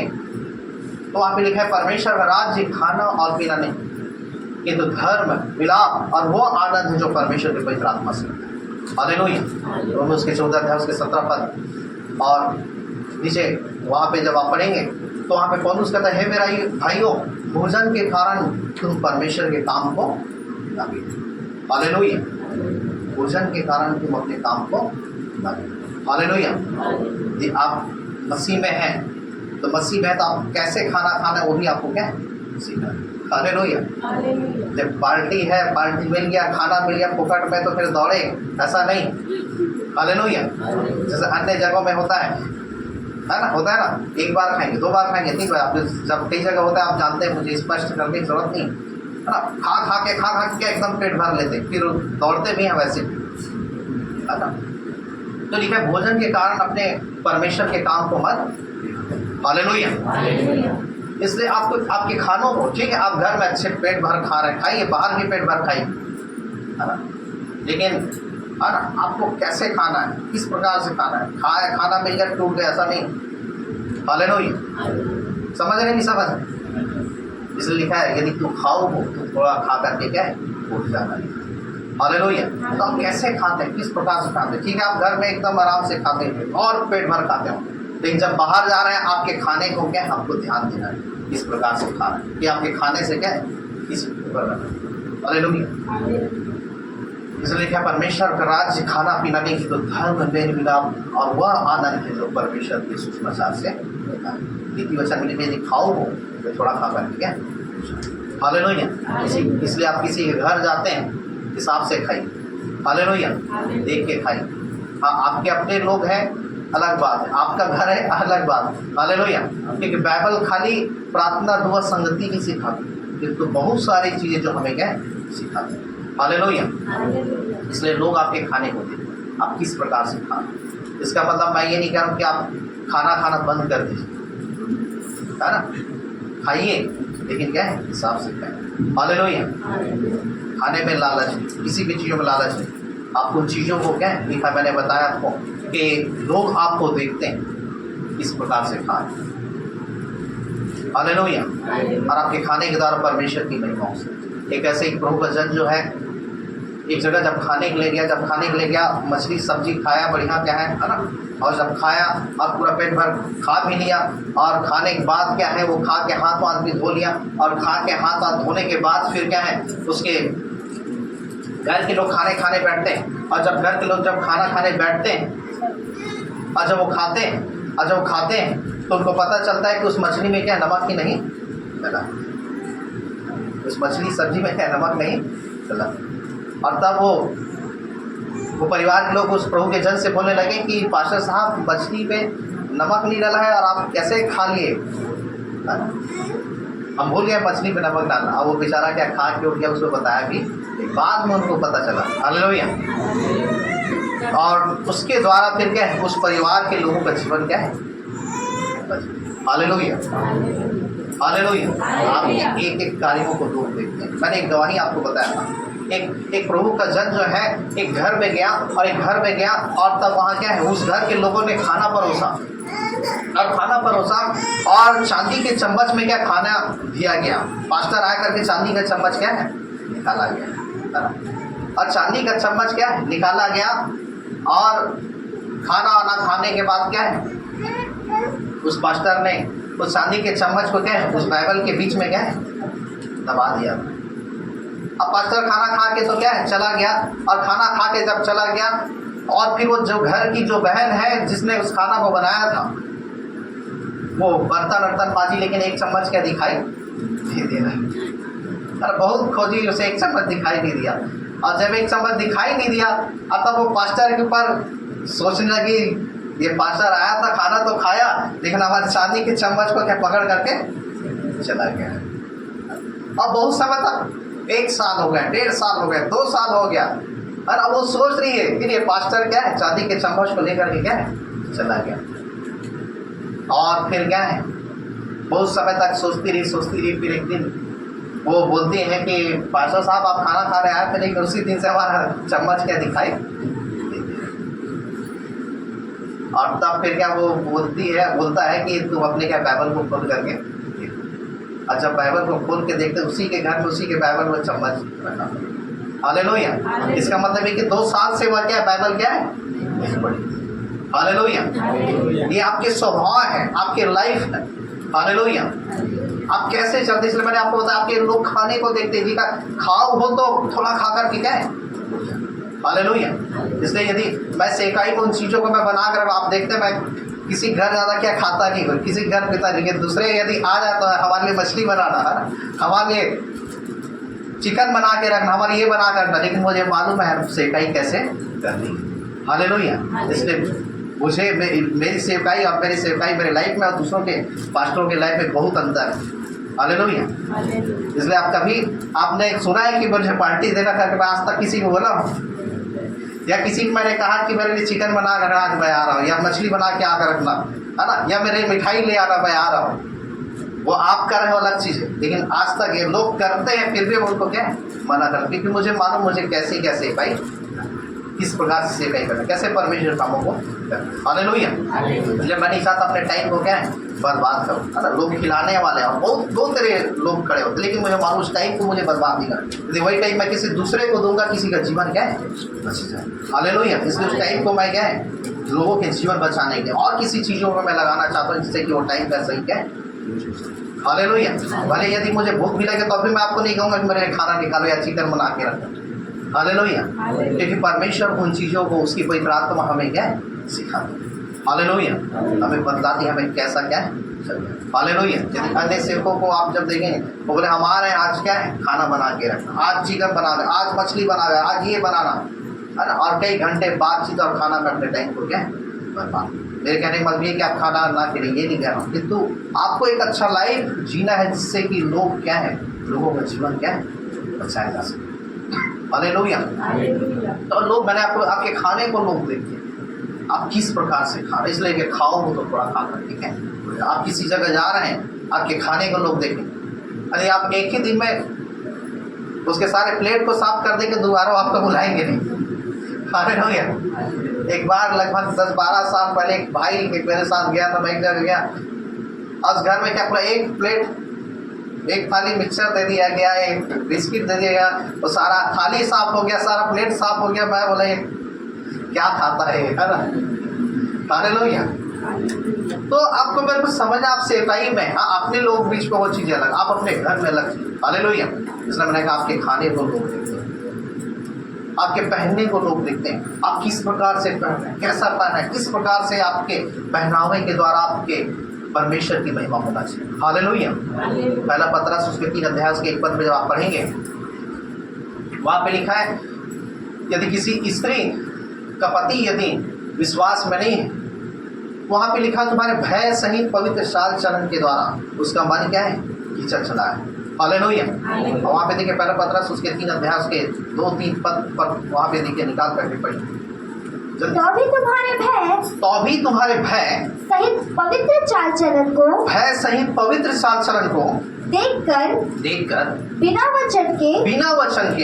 A: तो वहाँ पे लिखा है, परमेश्वर का राज्य खाना और पीना नहीं, किंतु धर्म, विलाप और वो आनंद है जो परमेश्वर के पवित्र आत्मा से होता है। हालेलुया। रोमियो उसके 14 अध्याय उसके 17 पद और नीचे वहाँ पे जब आप पढ़ेंगे तो वहाँ पे पौलुस कहता है, हे मेरा भाइयों, भोजन के कारण तुम परमेश्वर के काम को ना कीजिए। हालेलुया। भोजन के कारण तुम अपने काम को ना कीजिए। हालेलुया। यदि आप मसीह में हैं तो मसीह में तो आप कैसे खाना खाना है वो भी आपको क्या सीखना है। हालेलुया। जब पार्टी है, पार्टी मिल गया, खाना मिल गया फुकट में तो फिर दौड़े, ऐसा नहीं। हालेलुया। जैसे अन्य जगहों में होता है ना, होता है ना, एक बार खाएंगे, 2 बार खाएंगे, 3 बार। आप जब कई जगह होता है आप जानते हैं, मुझे स्पष्ट करने की जरूरत नहीं है ना। खा के एकदम पेट भर लेते, फिर दौड़ते भी हैं वैसे, है ना। तो लिखा है, भोजन के कारण अपने परमेश्वर के काम को मत। हालेलुया। इसलिए आपको आपके खानों को, ठीक है, आप घर में अच्छे पेट भर खा रहे हैं, खाइए, बाहर भी पेट भर खाइए, है ना, लेकिन है ना, आपको कैसे खाना है, किस प्रकार से खाना है। खाना मिल गया टूट गया, ऐसा नहीं। हालेलुया। समझ रहे नहीं समझ? इसलिए लिखा है, यदि तू खाओ हो तो थोड़ा खा करके क्या है उठ जाना। हालेलुया। तो आप कैसे खाते हैं, किस प्रकार से खाते हैं? ठीक है, आप घर में एकदम आराम से खाते हैं और पेट भर खाते हो, लेकिन जब बाहर जा रहे हैं आपके खाने को क्या है आपको ध्यान देना है, किस प्रकार से खाना है, कि आपके खाने से क्या है किस ऊपर। हालेलुया। इसलिए क्या, परमेश्वर का राज्य खाना पीना नहीं, तो धर्म, मेल मिलाप और वह आनंद है जो परमेश्वर के सुसमाचार से होता है। नीति वचन में यदि खाओ हो तो थोड़ा खा करके क्या। हालेलुया। इसलिए आप किसी के घर जाते हैं, हिसाब से खाइए। हालेलुया। देख के खाइए। हाँ, आपके अपने लोग हैं अलग बात है, आपका घर है अलग बात है। हालेलुया। क्योंकि बाइबल खाली प्रार्थना, दुआ, संगति ही सिखाती है, तो बहुत सारी चीज़ें जो हमें क्या सिखाती है। हालेलुया। इसलिए लोग आपके खाने को देखें, आप किस प्रकार से खाना। इसका मतलब मैं ये नहीं कह रहा हूँ कि आप खाना बंद कर दीजिए, है ना, खाइए, लेकिन क्या है हिसाब से खाएं। हालेलुया। खाने में लालच नहीं, किसी भी चीज़ों में लालच नहीं। आप उन चीज़ों को क्या है लिखा, मैंने बताया आपको कि लोग आपको देखते हैं इस प्रकार से खाएं। हालेलुया। और आपके खाने के द्वारा परमेश्वर की महिमा हो। एक ऐसे ही प्रभु का जन जो है, एक जगह जब खाने के लिए गया, मछली सब्जी खाया, बढ़िया क्या है ना, और जब खाया और पूरा पेट भर खा भी लिया, और खाने के बाद क्या है वो खा के हाथ वाथ भी धो लिया, और खा के हाथ वाथ धोने के बाद फिर क्या है उसके घर के लोग खाने बैठते हैं, और जब घर के लोग जब खाना खाने बैठते हैं और जब वो खाते हैं तो उनको पता चलता है कि उस मछली में क्या नमक ही नहीं डला, उस मछली सब्जी में क्या नमक नहीं डला। और तब वो परिवार के लोग उस प्रभु के जन से बोलने लगे कि पास्टर साहब, मछली में नमक नहीं डाला है और आप कैसे खा लिए। हम भूल गए मछली में नमक डालना। अब वो बेचारा क्या खा के उठ गया, उसको बताया भी, बाद में उनको पता चला। हालेलुया। और उसके द्वारा फिर क्या है उस परिवार के लोगों का जीवन क्या है। हालेलुया। हालेलुया। आप एक कार्यों को दूर देखते हैं। मैंने एक गवाही आपको बताया था, एक प्रभु का जन जो है एक घर में गया, और तब वहाँ क्या है उस घर के लोगों ने खाना परोसा और चांदी के चम्मच में क्या खाना दिया गया। पास्टर आया करके चांदी का चम्मच क्या है निकाला गया, और चांदी का चम्मच क्या है निकाला गया, और खाना वाना खाने के बाद क्या है उस पास्टर ने उस चांदी के चम्मच को क्या है उस बाइबल के बीच में क्या है दबा दिया। अब पास्टर खाना खा के तो क्या है चला गया, और खाना खा के जब चला गया, और फिर वो जो घर की जो बहन है जिसने उस खाना को बनाया था, वो बर्तन बाजी, लेकिन एक चम्मच क्या दिखाई नहीं दे रहा। अरे बहुत खोजी, उसे एक चम्मच दिखाई नहीं दिया। और जब एक चम्मच दिखाई नहीं दिया, अब तब वो पास्टर के ऊपर सोचने लगी, ये पास्टर आया था, खाना तो खाया, लेकिन हमारे चांदी के चम्मच को क्या पकड़ करके चला गया। अब बहुत समय तक 1 साल हो गया, 1.5 साल हो गया, 2 साल हो गया, और अब वो सोच रही है कि ये पास्टर क्या है चांदी के चम्मच को लेकर के क्या है चला गया। और फिर क्या है बहुत समय तक सोचती रही। फिर एक दिन वो बोलती है कि पास्टर साहब आप खाना खा रहे आए थे, लेकिन उसी दिन से हमारा चम्मच क्या दिखाई, और तब फिर क्या वो बोलता है कि तुम अपने क्या बाइबल को खोल करके, और जब बाइबल को खोल के देखते उसी के घर में उसी के बाइबल में चम्मच रखा। हालेलुया। इसका मतलब है कि 2 साल से वह क्या है, बाइबल क्या है। हालेलुया। ये आपके स्वभाव है, आपके लाइफ है। हालेलुया। आप कैसे चलते, इसलिए मैंने आपको बताया, आपके लोग खाने को देखते हैं, खाओ हो तो थोड़ा खा कर के क्या है। हालेलुया। इसलिए यदि मैं सेकाई को उन चीज़ों को मैं बना कर, आप देखते हैं मैं किसी घर ज़्यादा क्या खाता नहीं हूँ, किसी घर पीता नहीं, दूसरे यदि आ जाए तो हमारे लिए मछली बनाना है, हमारे लिए चिकन बना के रखना, हमारे ये बना करना, लेकिन मुझे मालूम है सेकाई कैसे करनी है। हालेलुया। इसलिए मुझे मेरी सेवकाई और मेरी सेवकाई मेरे लाइफ में और दूसरों के पास्टरों के लाइफ में बहुत अंतर है। हालेलुया। इसलिए आप कभी आपने सुना है कि मुझे पार्टी देना था, कि मैं आज तक किसी को बोला हूँ, या किसी को मैंने कहा कि मेरे लिए चिकन बना कर आज मैं आ रहा हूँ, या मछली बना के आकर रखना है ना, या मेरे मिठाई ले आना मैं आ रहा हूँ, वो आप कर रहे हो अलग चीज़ है। लेकिन आज तक ये लोग करते हैं, फिर भी उनको क्या है मना कर, क्योंकि मुझे मालूम मुझे कैसे कैसे भाई किस प्रकार से सेवकाई करना, कैसे परमेश्वर कामों को करना। हालेलुया। इसलिए मैं नहीं चाहता अपने टाइम को क्या है बर्बाद करूँ, है ना। लोग खिलाने वाले हैं, बहुत दो तरह लोग खड़े होते, लेकिन मुझे मालूम उस टाइम को मुझे बर्बाद नहीं करना, यदि वही टाइम मैं किसी दूसरे को दूंगा, किसी का जीवन क्या है बच जाए। हालेलुया। इसलिए उस टाइम को मैं क्या है लोगों के जीवन बचाने के लिए और किसी चीज़ों में मैं लगाना चाहता हूँ, जिससे कि वो टाइम का सही क्या है। हालेलुया। भले यदि मुझे भूख मिलेगी तो अभी मैं आपको नहीं कहूँगा कि मेरे खाना निकालो या चिकन बना के रखो। हालेलुया। क्योंकि परमेश्वर उन चीज़ों को उसकी पवित्र आत्मा हमें क्या है सिखाती है। हालेलुया। हमें बतलाती है हमें कैसा क्या है। हालेलुया। यदि अन्य सेवकों को आप जब देखेंगे वो बोले हमारे आज क्या है खाना बना के रखना, आज चिकन बना दे, आज मछली बना दे, आज ये बनाना है ना, और कई घंटे बातचीत और खाना करने टाइम को क्या है बर्बाद। मेरे कहने का मतलब ये कि आप खाना ना करें, ये नहीं कह रहा हूँ, किंतु आपको एक अच्छा लाइफ जीना है, जिससे कि लोग क्या है लोगों का जीवन क्या है बचाया जा सके। हालेलुया। तो लोग मैंने आपको आपके खाने को लोग देखते हैं आप किस प्रकार से खा रहे, इसलिए कि खाओ तो थोड़ा खा कर, ठीक है। आप किसी जगह जा रहे हैं आपके खाने को लोग देखें, अरे आप एक ही दिन में उसके सारे प्लेट को साफ कर देंगे, दोबारा आपको बुलाएंगे नहीं। हालेलुया। एक बार लगभग 10-12 साल पहले एक भाई मेरे साथ गया था, मैं एक जगह गया, उस घर में क्या पूरा एक प्लेट एक थाली मिक्सचर दे दिया गया, एक बिस्किट दे दिया गया, वो सारा थाली साफ हो गया, सारा प्लेट साफ हो गया। मैं बोला ये क्या खाता है ना। हालेलुया। तो आपको मेरे को समझ आप सेवकाई में, हाँ अपने लोग बीच में वो चीज़ें अलग, आप अपने घर में अलग। हालेलुया। इसलिए मैंने कहा आपके खाने को लोग देखते हैं, आपके पहनने को लोग देखते हैं, आप किस प्रकार से पहन रहे हैं, कैसा पहना है, किस प्रकार से आपके पहनावे के द्वारा आपके परमेश्वर की महिमा होना चाहिए। हालेलुया। पहला पतरस उसके 3 अध्याय उसके 1 पद में जब आप पढ़ेंगे वहाँ पे लिखा है यदि किसी स्त्री का पति यदि विश्वास में नहीं है, वहाँ पे लिखा तुम्हारे भय सहित पवित्र चाल चलन के द्वारा उसका मन क्या है खींचा चला है। हालेलुया। और वहाँ पे देखिए पहला पतरस उसके 3 अध्याय उसके 2-3 पद पर वहाँ पे देखिए निकाल करके पढ़िए।
B: तो भी तुम्हारे भय सहित पवित्र चाल चलन को देखकर बिना वचन के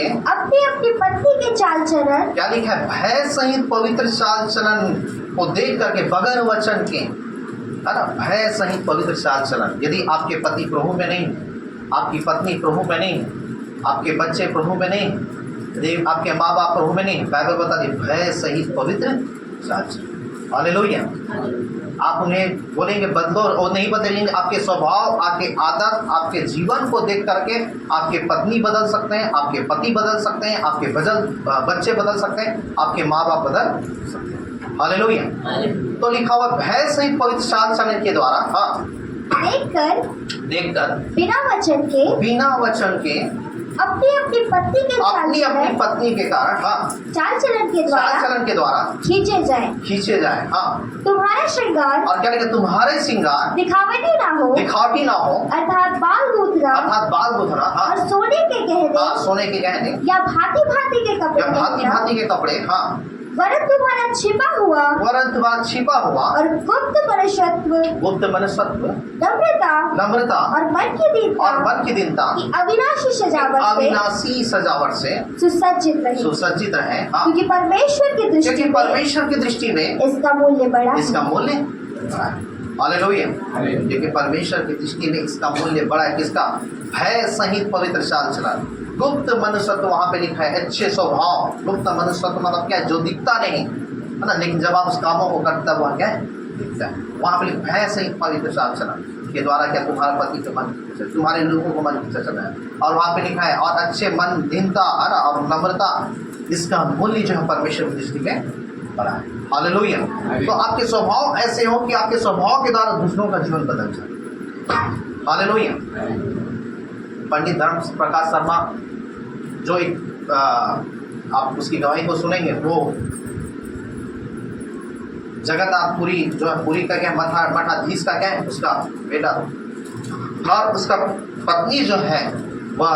B: अपनी अपनी पत्नी के चाल चलन,
A: क्या लिखा है भय सहित पवित्र चाल चलन को देख करके बगैर वचन के, है ना, भय सहित पवित्र चाल चलन। यदि आपके पति प्रभु में नहीं, आपकी पत्नी प्रभु में नहीं, आपके बच्चे प्रभु में नहीं, यदि आपके माँ बाप प्रभु में नहीं, बाइबल बता दी भय सहित पवित्र चाल चलन। हालेलुया। आप उन्हें बोलेंगे बदलो और नहीं बदलेंगे, आपके स्वभाव, आपके आदत, आपके जीवन को देख करके आपके पत्नी बदल सकते हैं, आपके पति बदल सकते हैं, आपके बच्चे बदल सकते हैं, आपके माँ बाप बदल सकते हैं। हालेलुया। तो लिखा हुआ भय सहित पवित्र चाल चलन के द्वारा, हाँ देखकर बिना वचन के
B: अपनी अपनी
A: पत्नी के कारण, हाँ
B: चाल चलन के द्वारा
A: खींचे जाए, हाँ
B: तुम्हारा श्रृंगार,
A: और क्या लिखा तुम्हारे श्रृंगार दिखावटी ना हो
B: अर्थात बाल गूंथना,
A: हाँ
B: और सोने के गहने,
A: हाँ सोने के गहने
B: या भांति भांति के कपड़े,
A: हाँ
B: वरन तुम्हारा छिपा हुआ
A: वरन तुम्हारा छिपा हुआ
B: और गुप्त मनुष्यत्व,
A: गुप्त मनुष्यत्व,
B: नम्रता
A: नम्रता
B: और मन की दीनता
A: और मन की दीनता
B: की अविनाशी सजावट से
A: अविनाशी सजावट से
B: सुसज्जित रहे,
A: सुसज्जित रहे। हाँ,
B: क्योंकि परमेश्वर की दृष्टि
A: क्योंकि
B: में
A: परमेश्वर की दृष्टि में
B: इसका मूल्य बड़ा है।
A: इसका मूल्य बड़ा है। हालेलुया। क्योंकि परमेश्वर की दृष्टि में इसका मूल्य बड़ा है। किसका? भय सहित पवित्र चाल चलन। गुप्त मनुष्यत्व वहां पे लिखा है, अच्छे स्वभाव। गुप्त मनुष्यत्व मतलब क्या है? जो दिखता नहीं है ना, लेकिन जब आप उस कामों को करता हुआ क्या है? दिखता है। वहां पे भय सहित पवित्र चाल चलन के द्वारा क्या तुम्हारा पति का मन, तुम्हारे लोगों को मन खींचा चला है। और वहां पे लिखा है और अच्छे मन, दीनता और नम्रता, इसका मूल्य जो है परमेश्वर की दृष्टि में बड़ा है। हालेलुया। तो आपके स्वभाव ऐसे हो कि आपके स्वभाव के द्वारा दूसरों का जीवन बदल जाए। हालेलुया। पंडित धर्म प्रकाश शर्मा जो एक आप उसकी गवाही को सुनेंगे, वो जगन्नाथपुरी जो है, पुरी का क्या मठाधीश का क्या है, उसका बेटा, और उसका पत्नी जो है वह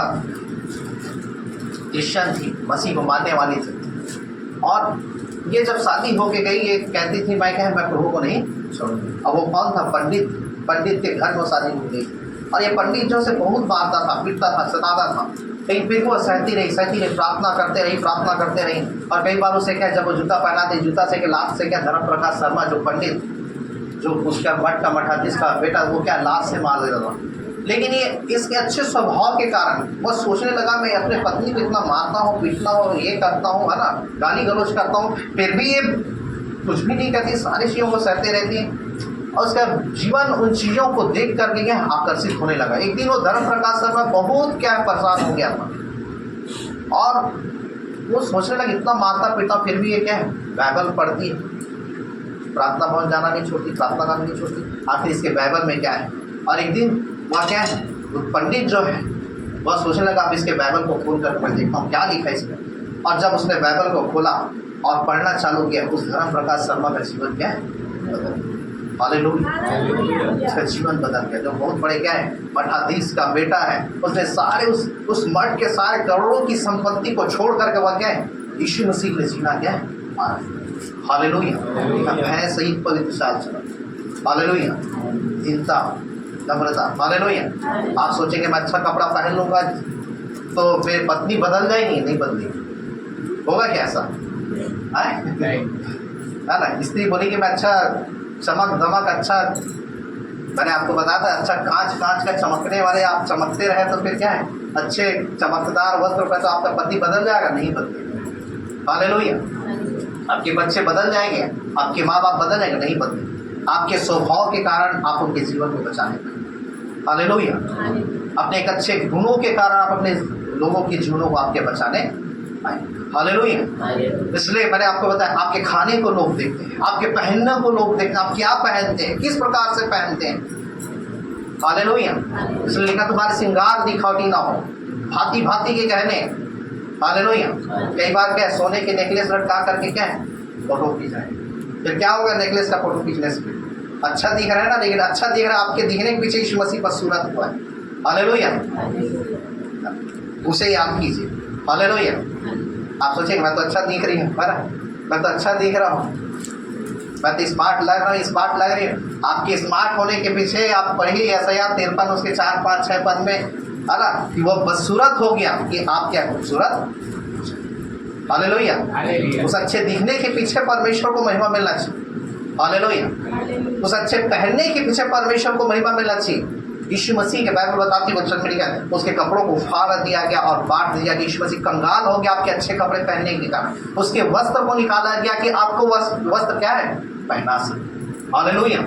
A: क्रिश्चियन थी, मसीह को मानने वाली थी। और ये जब शादी होके गई, ये कहती थी मैं प्रभु को नहीं छोड़ूंगी। अब वो कौन था? पंडित के घर में शादी हो गई। और ये पंडित जो से बहुत मारता था, पीटता था, सताता था, लेकिन फिर वो सहती रही, प्रार्थना करते रही। और कई बार उसे क्या, जब वो जूता पहना दे, जूता से के लात से क्या, धर्म प्रकाश शर्मा जो पंडित, जो उसका मठ का मठाधीश का बेटा, वो क्या लात से मार देता था। लेकिन ये इसके अच्छे स्वभाव के कारण वो सोचने लगा, मैं अपने पत्नी को इतना मारता हूँ, पीटता हूँ, ये करता हूँ, है ना, गाली गलौज करता हूँ, फिर भी ये कुछ भी नहीं करती, सारी चीज़ों को सहते रहती है। और उसका जीवन उन चीज़ों को देख करके क्या आकर्षित होने लगा। एक दिन वो धर्म प्रकाश शर्मा बहुत क्या परेशान हो गया था, और वो सोचने लगा इतना मारता पीटा फिर भी ये क्या है, बाइबल पढ़ती है, प्रार्थना भवन जाना नहीं छोड़ती, प्रार्थना करना नहीं छोड़ती, आखिर इसके बाइबल में क्या है। और एक दिन वह क्या है, पंडित जो है वह सोचने लगा अब इसके बाइबल को खोल कर मैं देखता हूँ क्या लिखा है इसमें। और जब उसने बाइबल को खोला और पढ़ना चालू किया, उस धर्म प्रकाश शर्मा का जीवन क्या है, बदल गया। हालेलुया। इसका जीवन बदल गया। जो बहुत बड़े क्या है, मठाधीश का बेटा है, उसने सारे उस मठ के सारे करोड़ों की संपत्ति को छोड़ करके वह क्या है, यीशु मसीह ने जीना क्या है, हालेलुया। भय सहित पवित्र चाल चलन, हालेलुया। दीनता, नम्रता, हालेलुया। आप सोचेंगे मैं अच्छा कपड़ा पहन लूंगा तो फिर पत्नी बदल जाएगी, नहीं बदलेगी। होगा क्या ऐसा? है ना, स्त्री बोलेगी मैं अच्छा चमक धमक, अच्छा, मैंने आपको बताया था, अच्छा कांच का चमकने वाले आप चमकते रहे तो फिर क्या है, अच्छे चमकदार वस्त्र पर तो आपका पति बदल जाएगा, नहीं बदलेगा। हालेलुया। आपके बच्चे बदल जाएंगे, आपके माँ बाप बदल जाएंगे, नहीं बदलेंगे। आपके स्वभाव के कारण आप उनके जीवन को बचाने पाएंगे। हालेलुया। अपने एक अच्छे गुणों के कारण आप अपने लोगों के जीवनों को आपके बचाने पाएंगे। हालेलुया। इसलिए मैंने आपको बताया, आपके खाने को लोग देखते हैं, आपके पहनने को लोग देखते हैं, आप क्या पहनते हैं, किस प्रकार से पहनते हैं। हालेलुया। इसलिए लिखा तुम्हारे श्रृंगार दिखावटी ना हो, भांति भांति के गहने। हालेलुया। कई बार क्या सोने के नेकलेस लटका करके क्या है, फोटो खींचाए, फिर क्या होगा, नेकलेस का फोटो खींचने से अच्छा दिख रहा है ना, लेकिन अच्छा दिख रहा है, आपके दिखने के पीछे यीशु मसीह पर सूरत हुआ है। हालेलुया। उसे याद कीजिए। हालेलुया। आप सोचेंगे मैं तो अच्छा दिख रही हूँ, मैं तो अच्छा दिख रहा हूँ, मैं तो स्मार्ट लग रहा हूँ, स्मार्ट लग रही हूँ। आपके स्मार्ट होने के पीछे आप पढ़िए यशायाह 53 उसके 4, 5, 6 पद में, है ना, कि वो बदसूरत हो गया कि आप क्या खूबसूरत। हालेलुया। उस अच्छे दिखने के पीछे परमेश्वर को महिमा मिलना चाहिए। हालेलुया। उस अच्छे पहनने के पीछे परमेश्वर को महिमा मिलना चाहिए। यीशु मसीह के बाइबल बताती है, वचन में लिखा है, उसके कपड़ों को फाड़ दिया गया और बांट दिया गया। यीशु मसीह कंगाल हो गया आपके अच्छे कपड़े पहनने के कारण, उसके वस्त्र को निकाला गया कि आपको वस्त्र क्या है, पहना सके। हालेलुया।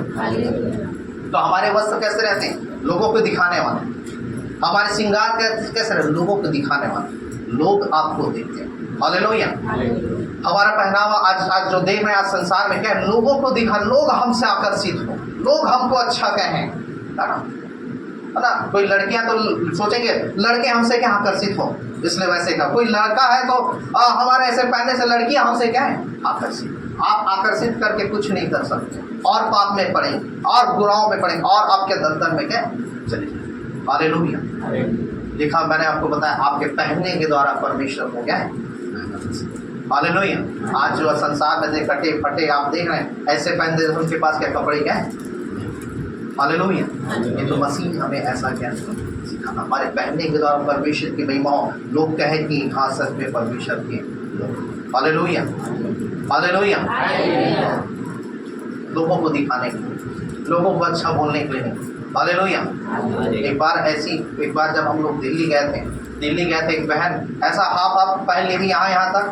A: तो हमारे वस्त्र कैसे रहते हैं, लोगों को दिखाने वाले। हमारे श्रृंगार कैसे रहते, लोगों को दिखाने वाले, लोग आपको देखते हैं। हालेलुया। हमारा पहनावा आज जो देख रहे हैं, आज संसार में क्या है, लोगों को दिखा, लोग हमसे आकर्षित हो, लोग हमको अच्छा कहें, है ना। कोई लड़कियां तो सोचेंगे लड़के हमसे क्या आकर्षित हो, इसलिए वैसे का। कोई लड़का है तो हमारे ऐसे पहनने से लड़कियां हमसे क्या है, आकर्षित। आप आकर्षित करके कुछ नहीं कर सकते, और पाप में पड़ेंगे, और गुनाहों में पड़ेंगे, और आपके दलदल में क्या चले जाएंगे। हालेलुया। लिखा मैंने आपको बताया, आपके पहनने के द्वारा परमेश्वर हो गया है। हालेलुया। आज जो संसार में कटे फटे आप देख रहे हैं, ऐसे पहन दे उनके पास क्या कपड़े क्या है। हालेलुया। ये तो मसीह हमें ऐसा क्या सिखाना, हमारे पहनने के द्वारा परमेश्वर की महिमा हो, लोग कहे कि हाँ सच में परमेश्वर के लोग। Hallelujah, hallelujah. लोगों को दिखाने के लिए, लोगों को अच्छा बोलने के लिए। हालेलुया। एक बार जब हम लोग दिल्ली गए थे, एक बहन ऐसा हाफ पहन ली थी, यहाँ तक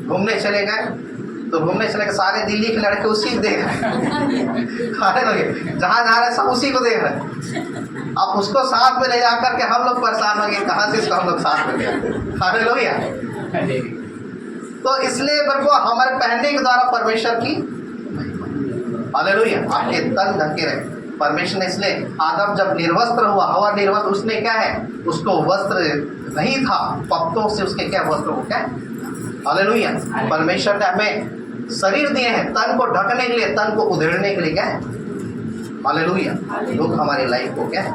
A: घूमने चले गए, तो घूमने चले गए, सारे दिल्ली के लड़के उसी को देख रहे हैं। जहाँ जा रहे सब उसी को देख रहे हैं। अब उसको साथ में ले जा करके हम लोग परेशान हो गए, कहाँ से इसको हम लोग साथ में ले आते। हालेलुया। तो इसलिए मेरे को हमारे पहनने के द्वारा परमेश्वर की, हालेलुया, आपके तन ढके रहे परमेश्वर ने। इसलिए आदम जब निर्वस्त्र हुआ, हवा निर्वस्त्र, उसने क्या है, उसको वस्त्र नहीं था, पत्तों से उसके क्या वस्त्र हो क्या। हालेलुया। परमेश्वर ने हमें शरीर दिए हैं तन को ढकने के लिए, तन को उधेड़ने के लिए क्या है। हालेलुया। लोग हमारी लाइफ को क्या है,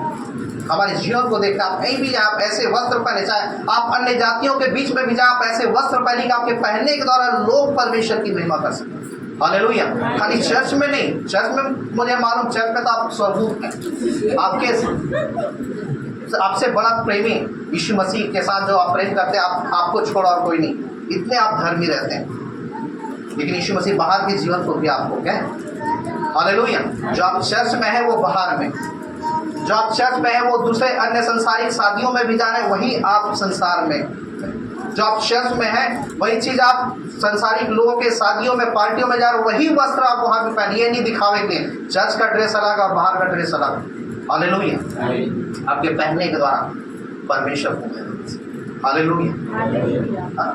A: हमारे जीवन को देखकर आप कहीं भी आप ऐसे वस्त्र पहने, चाहे आप अन्य जातियों के बीच में भी जाए, आप ऐसे वस्त्र पहने, आपके पहनने के द्वारा लोग परमेश्वर की महिमा कर सकते। हालेलुया। खाली चर्च में नहीं, चर्च में मुझे मालूम, चर्च में तो आप स्वरूप हैं, आपसे बड़ा प्रेमी यीशु मसीह के साथ जो आप प्रेम करते हैं, आपको छोड़ा और कोई नहीं, इतने आप धर्मी रहते हैं। लेकिन यीशु मसीह बाहर के जीवन को भी आपको क्या है। हालेलुया। जो आप चर्च में है वो बाहर में, जो आप चर्च में है वो दूसरे अन्य संसारिक शादियों में भी जा रहे हैं, वही आप संसार में। जो आप चर्च में है वही चीज आप संसारिक लोगों के शादियों में, पार्टियों में जा रहे हो, वही वस्त्र आप वहां पे पहनिए, नहीं दिखावे के। चर्च का ड्रेस अलग और बाहर का ड्रेस अलग। हालेलुया। आपके पहनने के द्वारा परमेश्वर को, हालेलुया,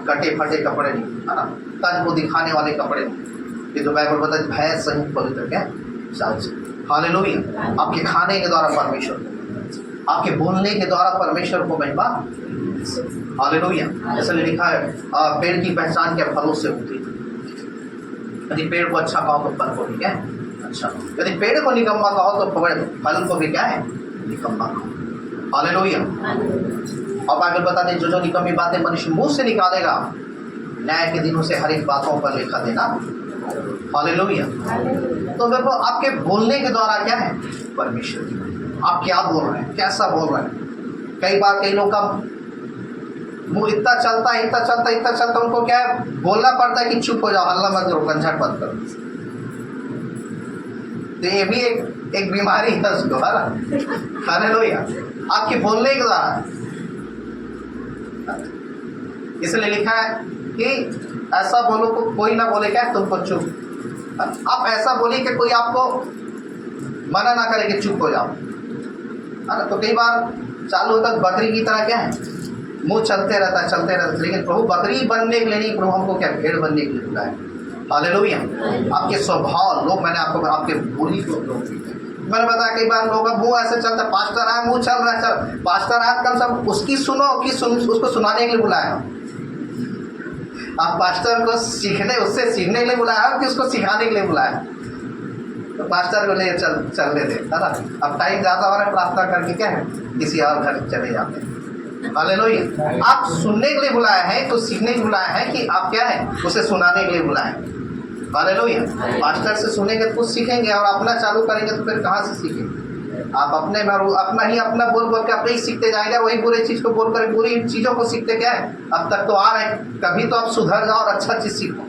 A: कटे फटे कपड़े नहीं, है ना, तन को दिखाने वाले कपड़े नहीं। ये तो बाइबल बताता है, भय सहित पवित्र क्या साज। हालेलुया। आपके खाने के द्वारा परमेश्वर को, आपके बोलने के द्वारा परमेश्वर को महिमा। हालेलुया। ऐसा लिखा है, पेड़ की पहचान क्या फलों से होती है। यदि पेड़ को अच्छा कहो तो फल को भी क्या है अच्छा, यदि पेड़ को निकम्मा कहो तो फल को भी क्या है निकम्मा कहो। हालेलुया। और बाइबल बताते हैं, जो निकम्मी बातें मनुष्य मुंह से निकालेगा, न्याय के दिनों से हर एक बातों पर लेखा देना। हालेलुया। तो देखो आपके बोलने के द्वारा क्या है परमेश्वर, आप क्या बोल रहे हैं, कैसा बोल रहे हैं। कई बार कई लोग का मुंह इतना चलता उनको क्या है, बोलना पड़ता है कि चुप हो जाओ, हल्ला मत करो, कंझट मत करो। तो ये भी एक बीमारी है उसको, है ना। हालेलुया। आपके बोलने के द्वारा, इसलिए लिखा है कि ऐसा बोलो को कोई ना बोले क्या तुमको चुप। आप ऐसा बोलिए कि कोई आपको मना ना करे कि चुप हो जाओ, है ना। तो कई बार चालू होता बकरी की तरह क्या है, मुंह चलते रहता, लेकिन प्रभु बकरी बनने के लिए नहीं, प्रभु हमको क्या भेड़ बनने के लिए बुलाया। हालेलुया। आपके स्वभाव लोग, मैंने आपको आपके बोली को लोग, मैंने बताया कई बार लोगों का मुंह ऐसे चलता, पास्टर आया मुंह चल रहा है, चल पास्टर आया कम सब उसकी सुनो कि उसको सुनाने के लिए बुलाया। आप पास्टर को उससे सीखने के लिए बुलाया कि उसको सिखाने के लिए बुलाया। तो पास्टर को ले चल लेते, है ना। अब टाइम ज़्यादा हो रहा है, प्रार्थना करके क्या है किसी और घर चले जाते हैं। हालेलुया। आप सुनने के लिए बुलाया है, तो सीखने के लिए बुलाया है कि आप क्या है उसे सुनाने के लिए बुलाया है। हालेलुया। पास्टर से सुनेंगे तो कुछ सीखेंगे, और अपना चालू करेंगे तो फिर कहाँ से सीखेंगे। आप अपना बोल के अपने ही सीखते जाएंगे, वही बुरी चीज़ को बोल कर बुरी चीज़ों को सीखते क्या है। अब तक तो आ रहे हैं, कभी तो आप सुधर जाओ और अच्छा चीज़ सीखो।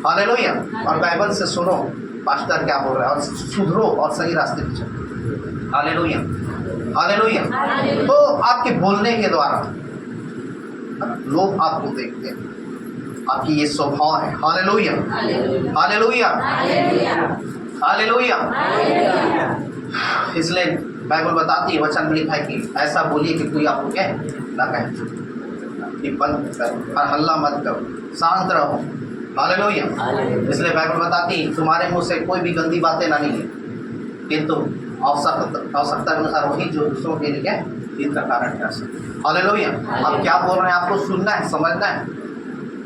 A: हालेलुया। और बाइबल से सुनो पास्टर क्या बोल रहा है, और सुधरो और सही रास्ते पे चलो। हालेलुया। हालेलुया। तो आपके बोलने के द्वारा लोग आपको देखते हैं, आपकी ये स्वभाव है। हालेलुया। हालेलुया। हालेलुया। इसलिए बाइबल बताती है, वचन में लिखा है कि ऐसा बोलिए कि कोई आपको क्या ना कहे, बंद करो और हल्ला मत करो, शांत रहो। हालेलुया। इसलिए बाइबल बताती है तुम्हारे मुंह से कोई भी गंदी बातें ना निकले, किंतु आवश्यकता के अनुसार वही जो दूसरों के लिए क्या है इनका कारण कर सकते। हालेलुया। आप क्या बोल रहे हैं आपको सुनना है, समझना है।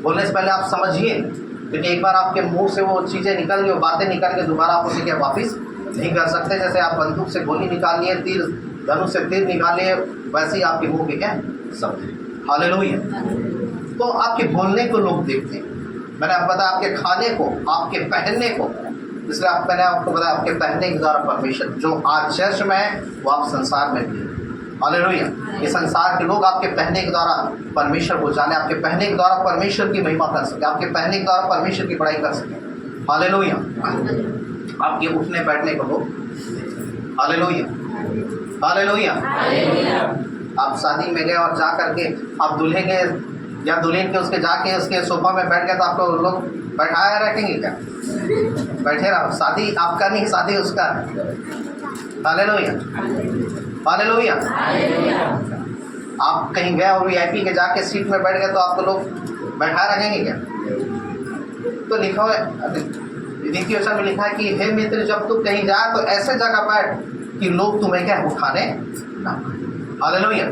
A: बोलने से पहले आप समझिए, क्योंकि एक बार आपके मुंह से वो चीज़ें निकल गई, बातें निकल गई, दोबारा आप उसे क्या वापिस नहीं कर सकते। जैसे आप बंदूक से गोली निकालिए, धनुष से तीर निकालिए, वैसे ही आपके मुंह के क्या सब। हालेलुया। तो आपके बोलने को लोग देखते हैं, मैंने आपको बताया आपके खाने को, आपके पहनने को, इसलिए मैंने आपको बताया आपके पहनने के द्वारा परमेश्वर जो आज चर्च में है वो आप संसार में भी है। हालेलुया। ये संसार के लोग आपके पहनने के द्वारा परमेश्वर को जाने, आपके पहनने के द्वारा परमेश्वर की महिमा कर सके, आपके पहनने के द्वारा परमेश्वर की बड़ाई कर सके। हालेलुया। आपके उठने बैठने को लोग, हालेलुया हालेलुया। आप शादी में गए और जा करके आप दूल्हे के या दुल्हन के उसके जाके उसके सोफा में बैठ गए तो आपको लोग बैठाया रखेंगे क्या? बैठे रहो, शादी आपका नहीं, शादी उसका। Hallelujah hallelujah. आप कहीं गए और VIP के जाके सीट में बैठ गए तो आपको लोग बैठाया रखेंगे क्या? तो लिखा है द्वितीय वचन में लिखा है कि हे मित्र जब तू कहीं जाए तो ऐसे जगह बैठ कि लोग तुम्हें क्या उठाने ना। हालेलुया।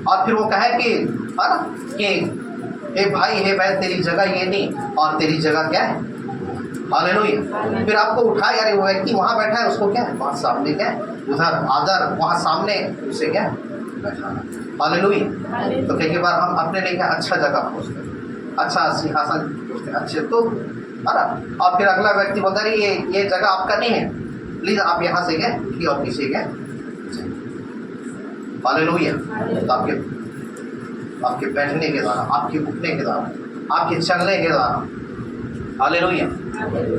A: और फिर वो कहे कि है ना कि हे भाई हे बहन तेरी जगह ये नहीं और तेरी जगह क्या है। हालेलुया। फिर आपको उठाए, अरे वो व्यक्ति वहाँ बैठा है उसको क्या है वहाँ सामने क्या है उधर आदर, वहाँ सामने उसे क्या है बैठाना। हालेलुया। तो कई बार हम अपने लिए क्या अच्छा जगह खोजते, अच्छा सिंहासन खोजते, अच्छे तो है ना। और फिर अगला व्यक्ति बोलता है ये जगह आपका नहीं है, प्लीज आप यहाँ से गए और पीछे गए। हालेलुया। तो आपके बैठने के द्वारा, आपके उठने के द्वारा, आपके चलने के द्वारा, हालेलुया,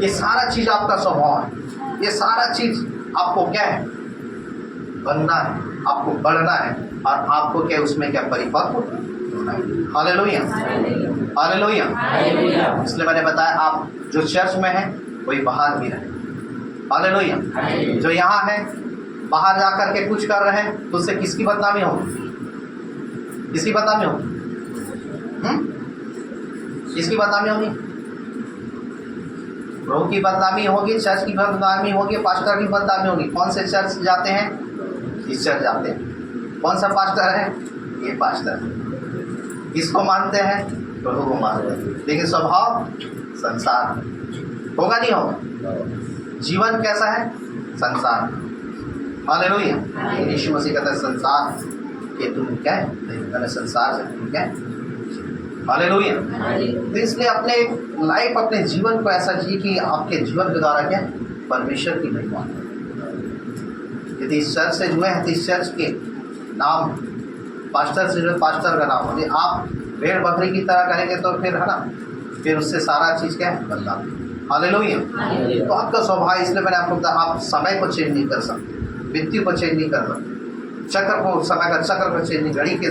A: ये सारा चीज आपका स्वभाव है। ये सारा चीज आपको क्या है बनना है, आपको बढ़ना है और आपको क्या उसमें क्या परिपक्व होना है। Hallelujah hallelujah. इसलिए मैंने बताया आप जो चर्च में है वही बाहर भी रहे। हालेलुया। जो यहाँ है बाहर जा करके कुछ कर रहे हैं तो उससे किसकी बदनामी होगी? किसकी बदनामी होगी? किसकी बदनामी होगी? प्रभु की बदनामी होगी, चर्च की बदनामी होगी, पास्टर की बदनामी होगी। कौन से चर्च जाते हैं? इस चर्च जाते हैं। कौन सा पास्टर है? ये पास्टर। किसको मानते हैं? प्रभु को मानते हैं। लेकिन स्वभाव संसार होगा नहीं होगा? जीवन कैसा है? संसार। हालेलुया। यीशु मसीह कहता है संसार के तुम क्या है, मैंने संसार से तुम क्या है। हालेलुया। तो इसलिए अपने लाइफ, अपने जीवन को ऐसा जिए कि आपके जीवन के द्वारा क्या परमेश्वर की महिमा। यदि इस चर्च से जुड़े हैं तो इस चर्च के नाम, पास्टर से जो पास्टर का नाम हो, आप भेड़ बकरी की तरह करेंगे तो फिर है ना, फिर उससे सारा चीज़ क्या है बदला। हालेलुया। तो आपका स्वभाव, इसलिए मैंने आपको बताया आप समय को चेंज नहीं कर सकते, मृत्यु को चेंज नहीं कर सकते, चक्र को, समय का चक्र को चेंज नहीं, घड़ी के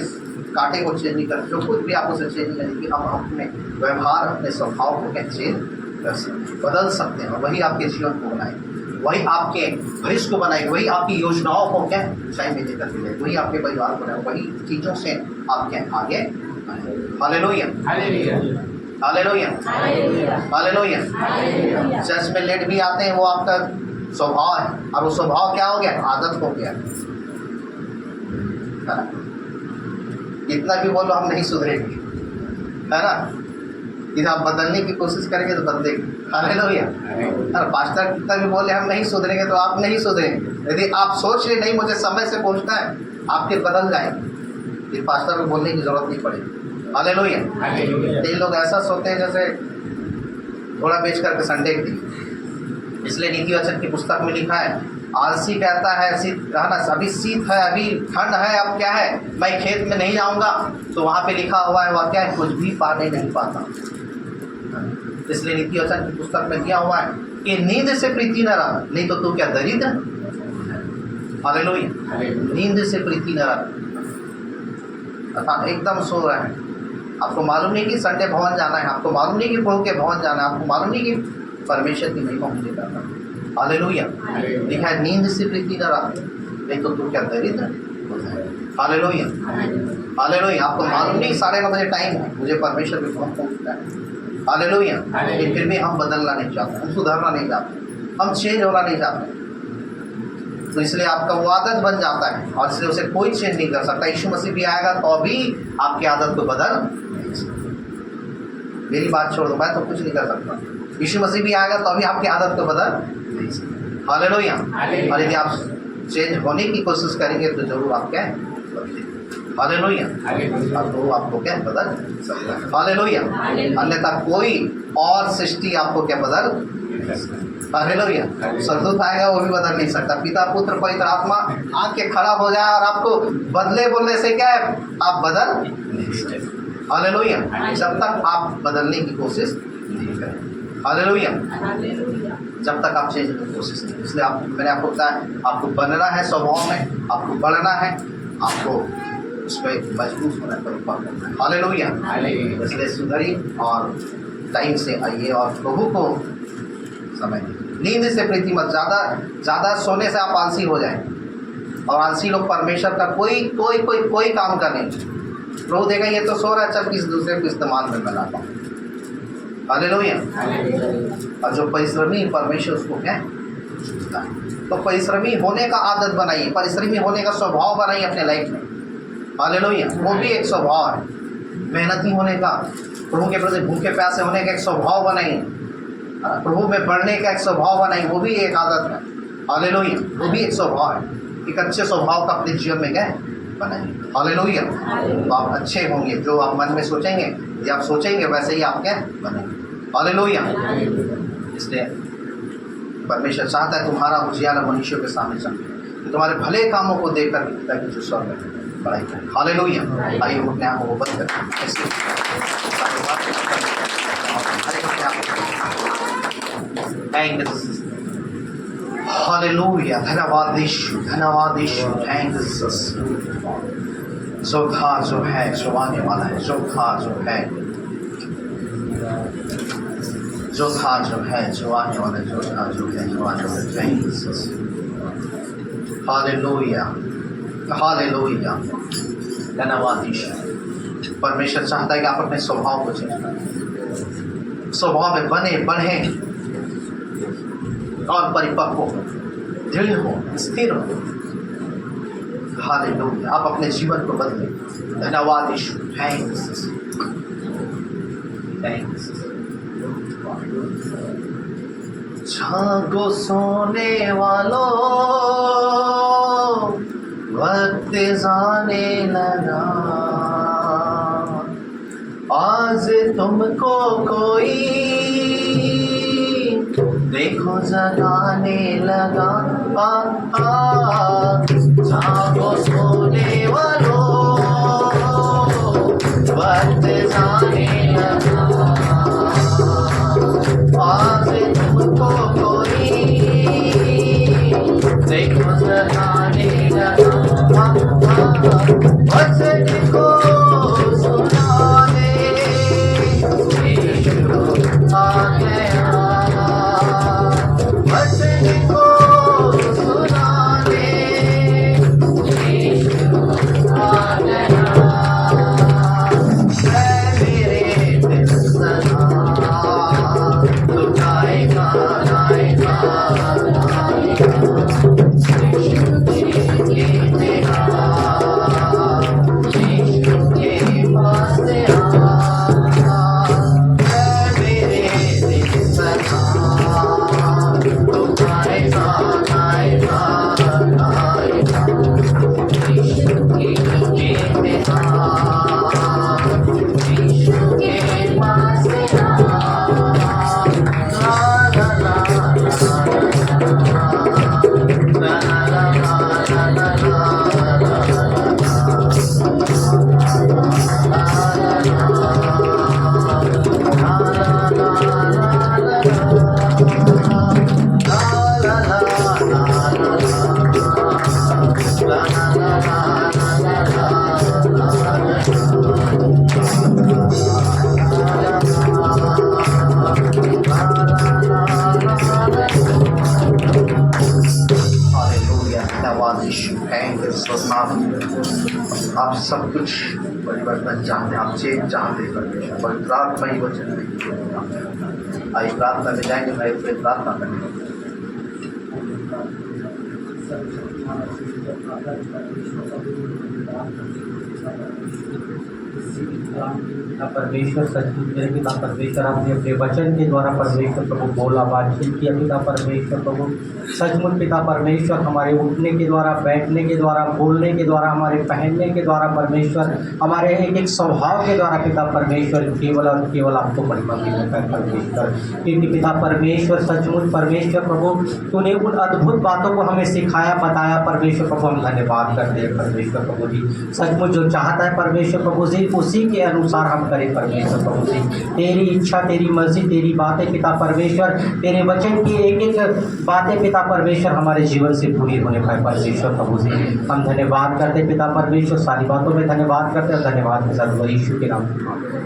A: कांटे को चेंज नहीं कर, जो कुछ भी आप उसे चेंज नहीं करेंगे। हम अपने व्यवहार, अपने स्वभाव को क्या चेंज कर सकते, बदल सकते हैं। वही आपके जीवन को बनाएंगे, वही आपके भविष्य को बनाएंगे, वही आपकी योजनाओं को क्या ऊंचाई में लेकर के, वही आपके परिवार को बनाएंगे, वही चीज़ों से आप क्या आगे। Hallelujah hallelujah hallelujah. चर्च में लेट भी आते हैं, वो आपका स्वभाव है, और वो स्वभाव क्या हो गया? आदत हो गया। कितना भी बोलो हम नहीं सुधरेंगे, है ना। यदि आप बदलने की कोशिश करेंगे तो बदलेंगे। हालेलुया। और पास्टर कितना भी बोले हम नहीं सुधरेंगे तो आप नहीं सुधरेंगे। यदि आप सोच रहे नहीं मुझे समय से पहुंचना है, आपके बदल जाएंगे, फिर पास्टर को बोलने की जरूरत नहीं पड़ेगी। हालेलुया। कई लोग ऐसा सोचते हैं जैसे घोड़ा बेच करके संडे के दिन। इसलिए नीति वचन की पुस्तक में लिखा है, आलसी कहता है कहना अभी शीत है, अभी ठंड है, अब क्या है मैं खेत में नहीं जाऊंगा, तो वहाँ पे लिखा हुआ है वह क्या है कुछ भी पाने नहीं पाता। इसलिए नीति वचन की पुस्तक में दिया हुआ है कि नींद से प्रीति न रहा, नहीं तो तू क्या दरिद्र। हालेलुया। नींद से प्रीति न रहा, अर्थात एकदम सो रहे हैं, आपको मालूम नहीं कि संडे भवन जाना है, आपको मालूम नहीं कि प्रभु के भवन जाना है, आपको मालूम नहीं कि परमेश्वर की महिमा मुझे करना है। हालेलुया। लिखा है नींद से प्रीति न रहा, नहीं तो तू क्या दरिद्र। Hallelujah hallelujah. आपको मालूम नहीं 9:30 बजे टाइम है, मुझे परमेश्वर के भवन पहुंचना है। हालेलुया। लेकिन फिर भी हम बदलना नहीं चाहते, हम सुधरना नहीं चाहते, हम चेंज होना नहीं चाहते। तो इसलिए आपका वो आदत बन जाता है और इसलिए उसे कोई चेंज नहीं कर सकता। यीशु मसीह भी आएगा तो अभी आपकी आदत को बदल नहीं सकता। मेरी बात छोड़ दो, मैं तो कुछ नहीं कर सकता। यीशु मसीह भी आएगा तो अभी आपकी आदत को बदल नहीं सकता। हालेलुया। और यदि आप चेंज होने की कोशिश करेंगे तो जरूर आप क्या है। हालेलुया। अब तो आपको क्या बदल सकता है, हालेलुया। अन्यथा कोई और सृष्टि आपको क्या बदल, हालेलुया। स्वर्गदूत आएगा वो भी बदल नहीं सकता। पिता पुत्र पवित्र आत्मा आके खड़ा हो जाए और आपको बदले बोलने से क्या है, आप बदल नहीं सकते, हालेलुया। जब तक आप बदलने की कोशिश नहीं करें, हालेलुया, जब तक आप चेंज की कोशिश नहीं। इसलिए मैंने आपको बताया, आपको बनना है स्वभाव में, आपको बढ़ना है, आपको उसमें मजबूत होना है, हालेलुया। इसलिए सुधरिए और टाइम से आइए और प्रभु को समय दीजिए। नींद से प्रीति मत, ज़्यादा सोने से आप आलसी हो जाएं, और आलसी लोग परमेश्वर का कोई काम का नहीं। प्रभु देगा ये तो सो रहा है, चल किसी दूसरे को इस्तेमाल में मैं लाता हूँ, हालेलुया। और जो परिश्रमी परमेश्वर उसको क्या है, तो परिश्रमी होने का आदत बनाइए, परिश्रमी होने का स्वभाव बनाइए अपने लाइफ में, हालेलुया। वो भी एक स्वभाव है, मेहनती होने का, प्रभु के प्रति भूखे प्यासे होने का एक स्वभाव बनाइए, प्रभु में बढ़ने का एक स्वभाव बनाइए, वो भी एक आदत है, हालेलुया। वो भी एक स्वभाव है, एक अच्छे स्वभाव का अपने जीवन में क्या बनाइए, हालेलुया। तो आप अच्छे होंगे, जो आप मन में सोचेंगे, यदि आप सोचेंगे वैसे ही आप क्या बनेंगे, हालेलुया। इसलिए परमेश्वर चाहता है तुम्हारा उजियारा मनुष्यों के सामने चले, तो तुम्हारे भले कामों को देखकर ताकि जो स्वर्ग में बढ़ाई करें, हालेलुया। आइए अपने आँखों को बंद करें, हालेलुया। धन्यवाद यीशु, धन्यवाद यीशु, थैंक जीसस। जो था जो है जो आने वाला है, जो था जो है जो था जो है जो आने वाला है, जो था जो है जो आने वाला है, थैंक जीसस। हालेलुया, हालेलुया, धन्यवाद यीशु। परमेश्वर चाहता है कि आप अपने स्वभाव को चेंज करें, स्वभाव में बने बढ़े और परिपक्व हो, दृढ़ हो, स्थिर हो, हालेलुया। आप अपने जीवन को बदलें, धन्यवाद यीशु, थैंक्स, थैंक्स। जागो सोने वालों, वक्त जाने लगा, आज तुमको कोई देखो जगाने लगा। जागो सोने वालों, वक्त जाने लगा, आज तुमको कोई देखो जगाने लगा। वचन को सुना दे, यीशु आ गया। वचन को सुना दे, यीशु आ गया। मेरे दिल सना तो गाएगा गाएगा गाएगा, यीशु के मेरा, यीशु के पास आ। मेरे दिल सना तो गाएगा गाएगा गाएगा, यीशु के मेरा, यीशु के पास आ। आप सब कुछ परिवर्तन चाहते, आप चेंज चाहते, परमेश्वर पवित्र आत्मा ही वचन नहीं। आइए प्रार्थना में जाएंगे, भाई फिर प्रार्थना करेंगे।
C: परमेश्वर सचमुच मेरे पिता परमेश्वर, आपने अपने वचन के द्वारा परमेश्वर प्रभु बोला, बातचीत किया पिता परमेश्वर प्रभु। सचमुच पिता परमेश्वर हमारे उठने के द्वारा, बैठने के द्वारा, बोलने के द्वारा, हमारे पहनने के द्वारा परमेश्वर, हमारे एक एक स्वभाव के द्वारा पिता परमेश्वर केवल और केवल आपको महिमा मिलता है परमेश्वर। क्योंकि पिता परमेश्वर सचमुच परमेश्वर प्रभु तूने उन अद्भुत बातों को हमें सिखाया, बताया परमेश्वर प्रभु। हम धन्यवाद करते हैं परमेश्वर प्रभु जी। सचमुच जो चाहता है परमेश्वर प्रभु जी उसी के अनुसार हम करें परमेश्वर प्रभु जी। तेरी इच्छा, तेरी मर्जी, तेरी बातें पिता परमेश्वर, तेरे वचन की एक एक बातें पिता परमेश्वर हमारे जीवन से पूरी होने पाए परमेश्वर प्रभु जी। हम धन्यवाद करते पिता परमेश्वर, सारी बातों में धन्यवाद करते हैं। धन्यवाद के साथ यीशु के नाम में।